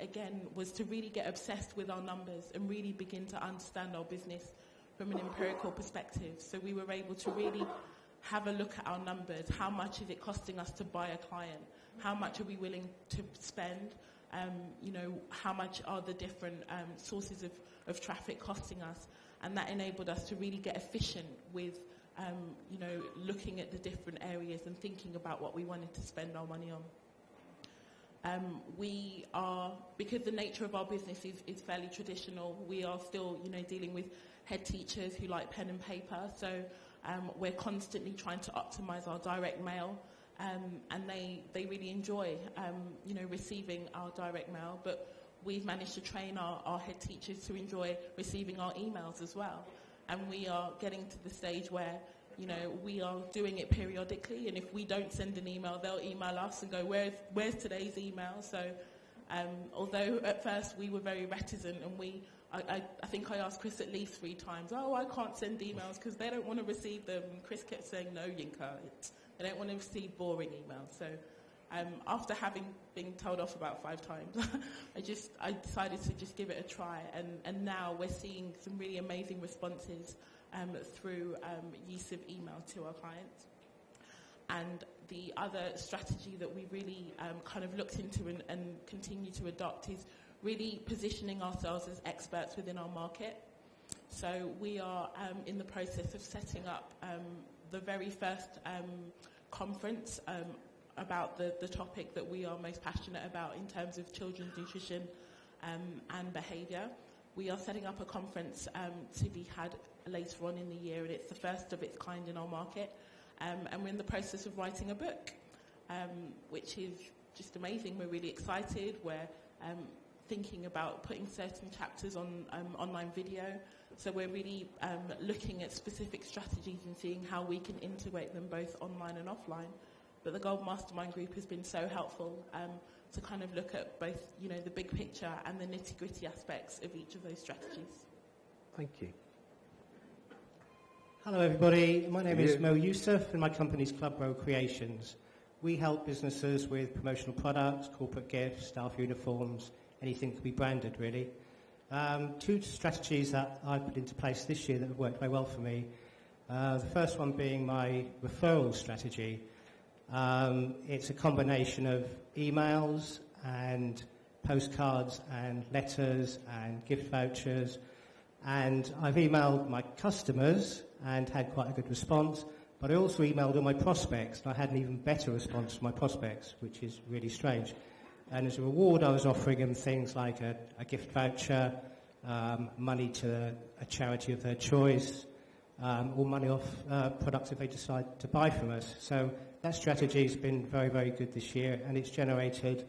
again, was to really get obsessed with our numbers and really begin to understand our business from an empirical perspective. So we were able to really have a look at our numbers. How much is it costing us to buy a client? How much are we willing to spend? How much are the different sources of traffic costing us? And that enabled us to really get efficient with, looking at the different areas and thinking about what we wanted to spend our money on. We are, because the nature of our business is fairly traditional, we are still, dealing with head teachers who like pen and paper. So we're constantly trying to optimize our direct mail, and they really enjoy, receiving our direct mail. But we've managed to train our head teachers to enjoy receiving our emails as well. And we are getting to the stage where, we are doing it periodically, and if we don't send an email, they'll email us and go, where's today's email? So although at first we were very reticent, and I think I asked Chris at least 3 times, I can't send emails because they don't want to receive them. And Chris kept saying, no, Yinka, they don't want to receive boring emails. So after having been told off about 5 times, I decided to just give it a try, and now we're seeing some really amazing responses through use of email to our clients. And the other strategy that we really kind of looked into and continue to adopt is really positioning ourselves as experts within our market. So we are in the process of setting up the very first conference about the topic that we are most passionate about in terms of children's nutrition and behaviour. We are setting up a conference to be had later on in the year, and it's the first of its kind in our market. And we're in the process of writing a book, which is just amazing. We're really excited. We're thinking about putting certain chapters on online video. So we're really looking at specific strategies and seeing how we can integrate them both online and offline. But the Gold Mastermind Group has been so helpful to kind of look at both, you know, the big picture and the nitty-gritty aspects of each of those strategies. Thank you. Hello everybody, my name is Mo Youssef and my company's Club Row Creations. We help businesses with promotional products, corporate gifts, staff uniforms, anything to be branded really. Two strategies that I put into place this year that have worked very well for me. The first one being my referral strategy. It's a combination of emails and postcards and letters and gift vouchers, and I've emailed my customers and had quite a good response, but I also emailed all my prospects and I had an even better response from my prospects, which is really strange. And as a reward I was offering them things like a gift voucher, money to a charity of their choice, or money off products if they decide to buy from us. So that strategy has been very, very good this year, and it's generated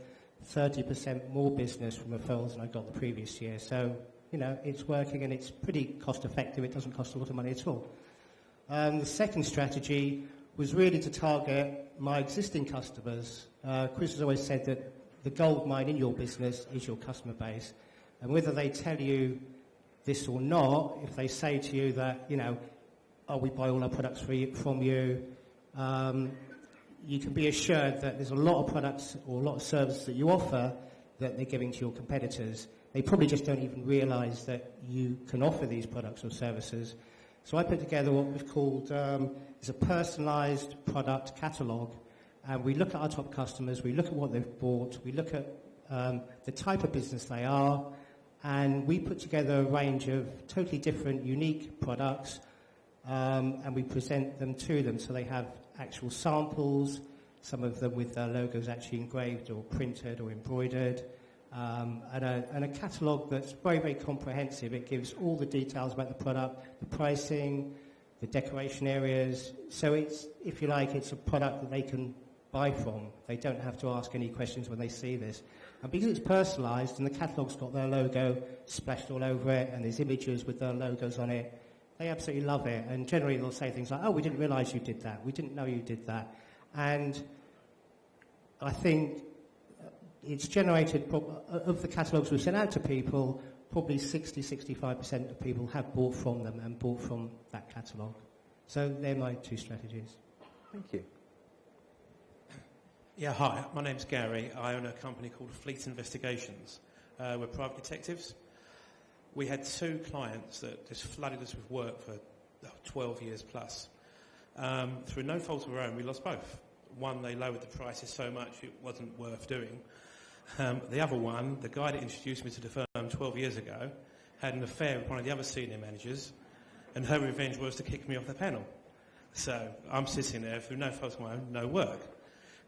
30% more business from referrals than I got the previous year. So, you know, it's working and it's pretty cost effective. It doesn't cost a lot of money at all. The second strategy was really to target my existing customers. Chris has always said that the gold mine in your business is your customer base. And whether they tell you this or not, if they say to you that, you know, oh, we buy all our products from you, you can be assured that there's a lot of products or a lot of services that you offer that they're giving to your competitors. They probably just don't even realise that you can offer these products or services. So I put together what we've called is a personalised product catalogue, and we look at our top customers, we look at what they've bought, we look at the type of business they are, and we put together a range of totally different, unique products, and we present them to them. So they have actual samples, some of them with their logos actually engraved or printed or embroidered, and a catalogue that's very, very comprehensive. It gives all the details about the product, the pricing, the decoration areas. So it's, if you like, it's a product that they can buy from. They don't have to ask any questions when they see this. And because it's personalised and the catalogue's got their logo splashed all over it and there's images with their logos on it, they absolutely love it. And generally they'll say things like, oh, we didn't realise you did that. We didn't know you did that. And I think it's generated, of the catalogues we've sent out to people, probably 60-65% of people have bought from them and bought from that catalogue. So they're my two strategies. Thank you. Yeah, hi, my name's Gary. I own a company called Fleet Investigations. We're private detectives. We had two clients that just flooded us with work for 12 years plus. Through no fault of our own, we lost both. One, they lowered the prices so much it wasn't worth doing. The other one, the guy that introduced me to the firm 12 years ago, had an affair with one of the other senior managers, and her revenge was to kick me off the panel. So I'm sitting there through no fault of my own, no work.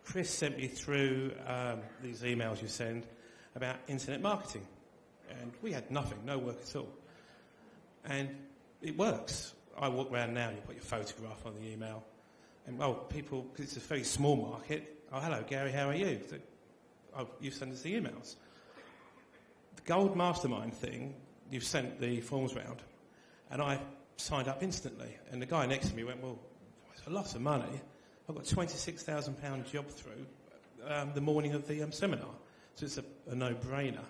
Chris sent me through these emails you send about internet marketing, and we had nothing, no work at all. And it works. I walk around now and you put your photograph on the email, and people, because it's a very small market, oh, hello Gary, how are you? So, oh, you send us the emails. The Gold Mastermind thing, you've sent the forms round, and I signed up instantly, and the guy next to me went, well, it's a lot of money. I got a £26,000 job through the morning of the seminar, so it's a no-brainer.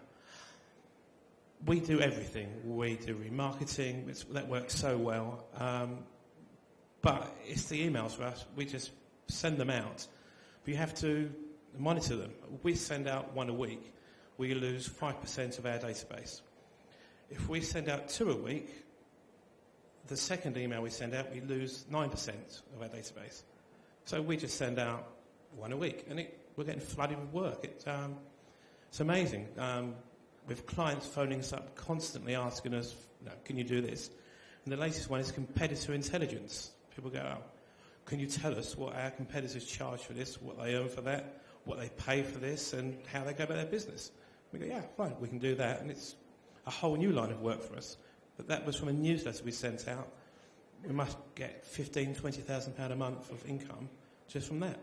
We do everything. We do remarketing. That works so well. But it's the emails for us. We just send them out. But you have to monitor them. We send out one a week. We lose 5% of our database. If we send out two a week, the second email we send out, we lose 9% of our database. So we just send out one a week, and we're getting flooded with work. It's amazing. With clients phoning us up constantly asking us, can you do this? And the latest one is competitor intelligence. People go, can you tell us what our competitors charge for this, what they earn for that, what they pay for this, and how they go about their business? We go, yeah, fine, we can do that. And it's a whole new line of work for us. But that was from a newsletter we sent out. We must get £15,000, £20,000 a month of income just from that.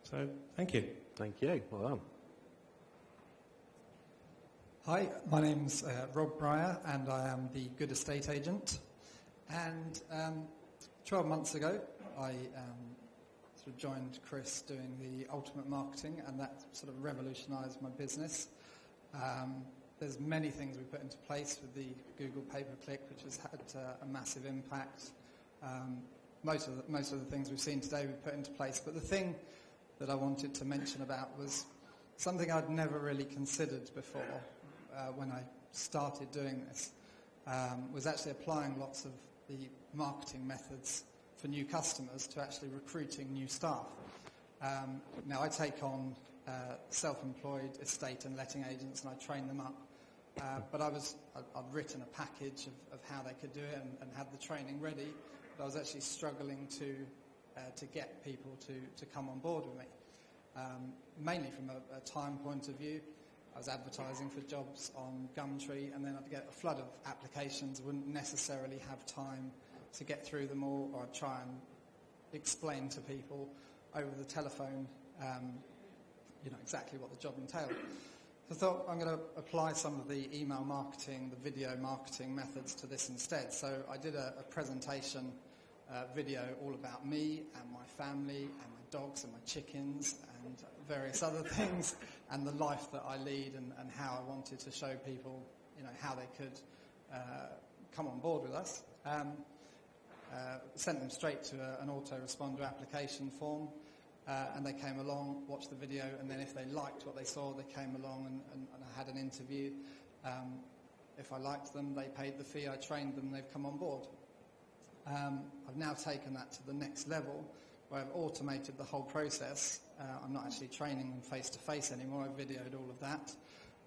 So, thank you. Thank you. Well done. Hi, my name's Rob Breyer, and I am the Good Estate Agent. And 12 months ago, I sort of joined Chris doing the Ultimate Marketing, and that sort of revolutionised my business. There's many things we put into place with the Google pay-per-click, which has had a massive impact. Most of the things we've seen today we've put into place. But the thing that I wanted to mention about was something I'd never really considered before when I started doing this, was actually applying lots of the marketing methods for new customers to actually recruiting new staff. Now I take on self-employed estate and letting agents, and I train them up. But I'd written a package of how they could do it and had the training ready. But I was actually struggling to get people to come on board with me, mainly from a time point of view. I was advertising for jobs on Gumtree, and then I'd get a flood of applications. I wouldn't necessarily have time to get through them all, or I'd try and explain to people over the telephone exactly what the job entailed. So I thought I'm going to apply some of the email marketing, the video marketing methods to this instead. So I did a presentation video all about me and my family and my dogs and my chickens and various other things, and the life that I lead, and how I wanted to show people, how they could come on board with us. Sent them straight to an autoresponder application form. And they came along, watched the video, and then if they liked what they saw, they came along and I had an interview. If I liked them, they paid the fee, I trained them, they've come on board. I've now taken that to the next level, where I've automated the whole process. I'm not actually training them face-to-face anymore, I've videoed all of that.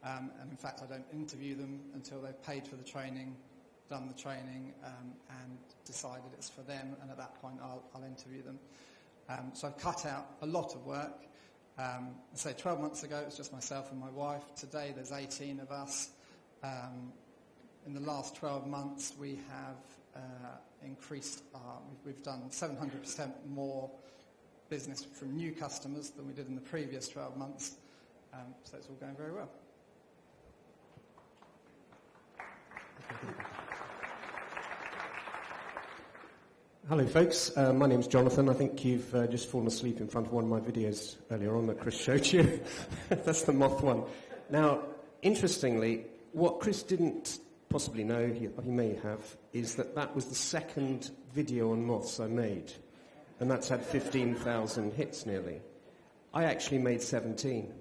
And in fact, I don't interview them until they've paid for the training, done the training, and decided it's for them, and at that point I'll interview them. So I've cut out a lot of work. Say 12 months ago it was just myself and my wife. Today there's 18 of us. In the last 12 months we have increased we've done 700% more business from new customers than we did in the previous 12 months. So it's all going very well. Hello folks, my name's Jonathan. I think you've just fallen asleep in front of one of my videos earlier on that Chris showed you. That's the moth one. Now, interestingly, what Chris didn't possibly know, he may have, is that was the second video on moths I made, and that's had 15,000 hits nearly. I actually made 17.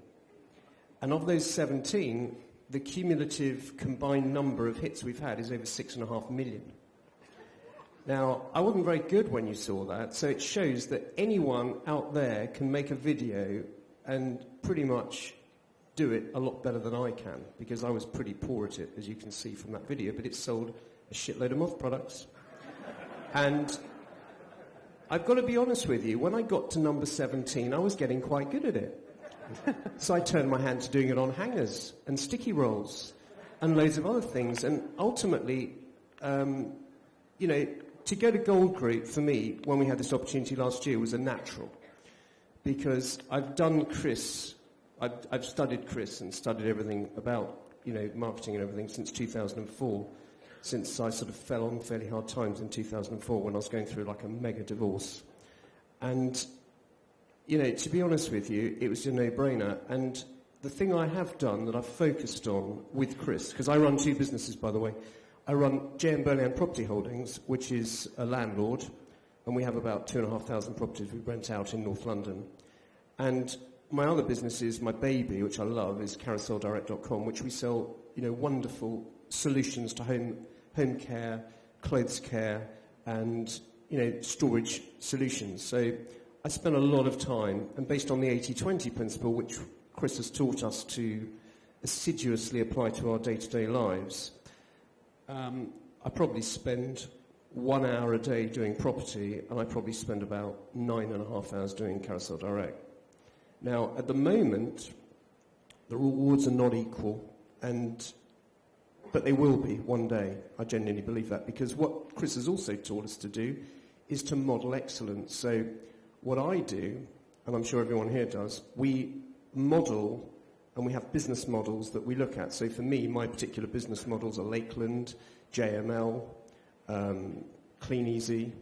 And of those 17, the cumulative combined number of hits we've had is over 6.5 million. Now, I wasn't very good when you saw that, so it shows that anyone out there can make a video and pretty much do it a lot better than I can, because I was pretty poor at it, as you can see from that video, but it sold a shitload of moth products. And I've got to be honest with you, when I got to number 17, I was getting quite good at it. So I turned my hand to doing it on hangers and sticky rolls and loads of other things, and ultimately, to go to Gold Group, for me, when we had this opportunity last year, was a natural. Because I've done Chris, I've studied Chris and studied everything about, marketing and everything since 2004, since I sort of fell on fairly hard times in 2004 when I was going through like a mega divorce. And, to be honest with you, it was a no-brainer. And the thing I have done that I've focused on with Chris, because I run two businesses, by the way. I run J.M. Burleigh Property Holdings, which is a landlord, and we have about 2,500 properties we rent out in North London. And my other business is my baby, which I love, is carouseldirect.com, which we sell, wonderful solutions to home care, clothes care, and storage solutions. So I spent a lot of time, and based on the 80-20 principle, which Chris has taught us to assiduously apply to our day-to-day lives, I probably spend 1 hour a day doing property, and I probably spend about 9.5 hours doing Carousel Direct. Now, at the moment, the rewards are not equal, but they will be one day. I genuinely believe that, because what Chris has also taught us to do is to model excellence. So what I do, and I'm sure everyone here does, we model, and we have business models that we look at. So for me, my particular business models are Lakeland, JML, Clean Easy,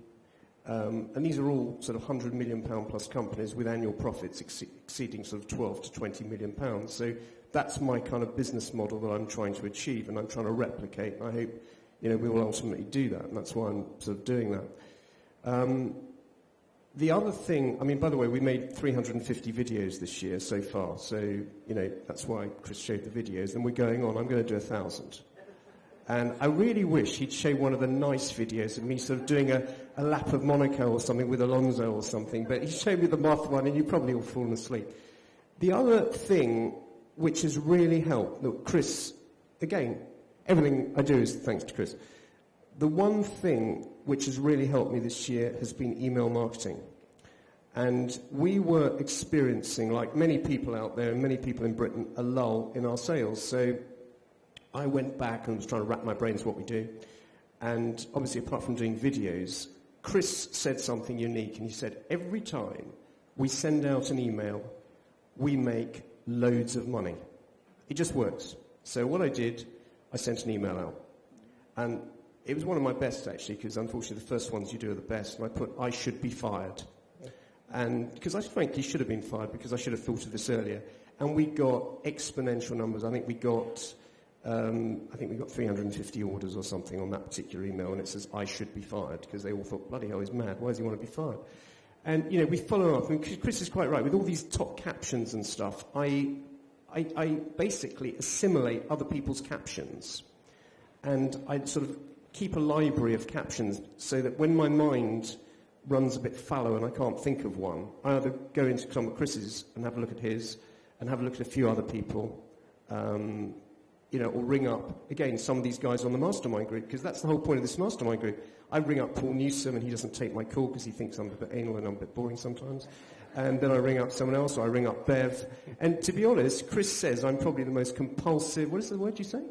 and these are all sort of £100 million plus companies with annual profits exceeding sort of 12 to 20 million pounds. So that's my kind of business model that I'm trying to achieve, and I'm trying to replicate. And I hope we will ultimately do that, and that's why I'm sort of doing that. The other thing, by the way, we made 350 videos this year so far, so that's why Chris showed the videos, and we're going on. I'm going to do 1,000. And I really wish he'd show one of the nice videos of me sort of doing a lap of Monaco or something with Alonso or something, but he showed me the moth one, and you probably all fallen asleep. The other thing which has really helped, look, Chris, again, everything I do is thanks to Chris. The one thing which has really helped me this year has been email marketing. And we were experiencing, like many people out there and many people in Britain, a lull in our sales. So I went back and was trying to wrap my brains what we do. And obviously, apart from doing videos, Chris said something unique, and he said, every time we send out an email, we make loads of money. It just works. So what I did, I sent an email out. And it was one of my best, actually, because unfortunately the first ones you do are the best. And I put, I should be fired. And because I frankly should have been fired, because I should have thought of this earlier. And we got exponential numbers. I think we got 350 orders or something on that particular email, and it says, I should be fired, because they all thought, bloody hell, he's mad. Why does he want to be fired? And, we follow up. And Chris is quite right. With all these top captions and stuff, I basically assimilate other people's captions. And I sort of keep a library of captions so that when my mind runs a bit fallow and I can't think of one, I either go into some of Chris's and have a look at his, and have a look at a few other people, or ring up, again, some of these guys on the mastermind group, because that's the whole point of this mastermind group. I ring up Paul Newsome, and he doesn't take my call because he thinks I'm a bit anal and I'm a bit boring sometimes. And then I ring up someone else, or I ring up Bev. And to be honest, Chris says I'm probably the most compulsive, what is the word you say?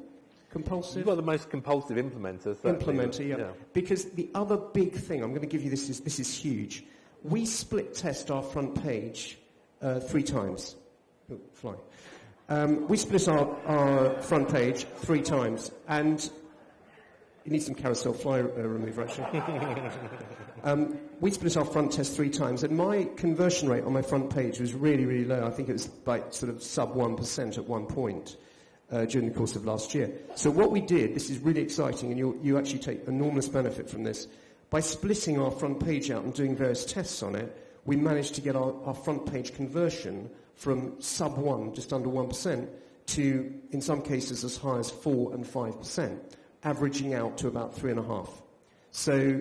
Compulsive? You've got the most compulsive implementer. Implementer, yeah. Because the other big thing, I'm going to give you this is huge. We split test our front page 3 times. Oh, fly. We split our front page 3 times, and you need some carousel fly remover, actually. We split our front test 3 times, and my conversion rate on my front page was really, really low. I think it was like sort of sub 1% at one point during the course of last year. So what we did, this is really exciting, and you actually take enormous benefit from this. By splitting our front page out and doing various tests on it, we managed to get our front page conversion from sub 1, just under 1%, to, in some cases, as high as 4 and 5%, averaging out to about 3.5%. So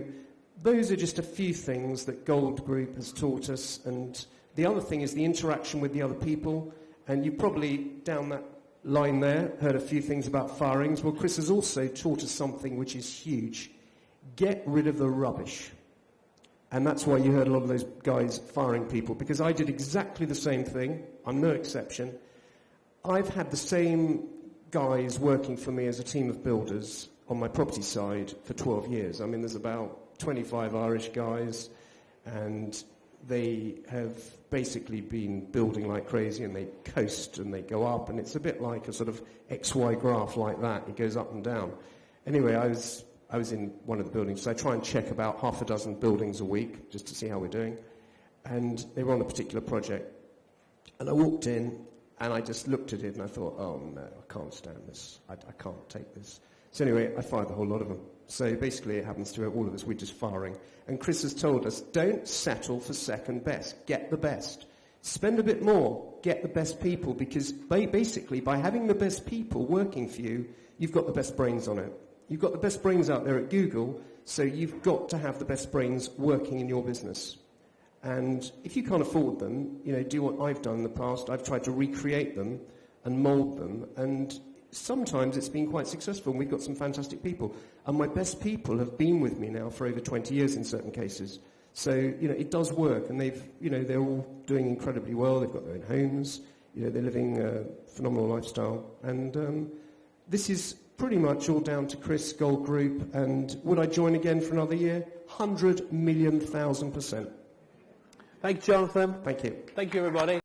those are just a few things that Gold Group has taught us. And the other thing is the interaction with the other people. And you probably, down that line there, heard a few things about firings. Well, Chris has also taught us something which is huge. Get rid of the rubbish. And that's why you heard a lot of those guys firing people, because I did exactly the same thing. I'm no exception. I've had the same guys working for me as a team of builders on my property side for 12 years. I mean, there's about 25 Irish guys, and they have basically been building like crazy, and they coast and they go up, and it's a bit like a sort of XY graph like that. It goes up and down. Anyway, I was in one of the buildings, so I try and check about half a dozen buildings a week just to see how we're doing. And they were on a particular project. And I walked in, and I just looked at it, and I thought, oh, no, I can't stand this. I can't take this. So anyway, I fired the whole lot of them. So basically it happens to all of us. We're just firing. And Chris has told us, don't settle for second best. Get the best. Spend a bit more. Get the best people, because basically by having the best people working for you, you've got the best brains on it. You've got the best brains out there at Google, so you've got to have the best brains working in your business. And if you can't afford them, do what I've done in the past. I've tried to recreate them and mould them, and sometimes it's been quite successful, and we've got some fantastic people. And my best people have been with me now for over 20 years in certain cases. So, it does work, and they're all doing incredibly well. They've got their own homes, they're living a phenomenal lifestyle. And this is pretty much all down to Chris, Gold Group, and would I join again for another year? 100,000,000%. Thank you, Jonathan. Thank you. Thank you, everybody.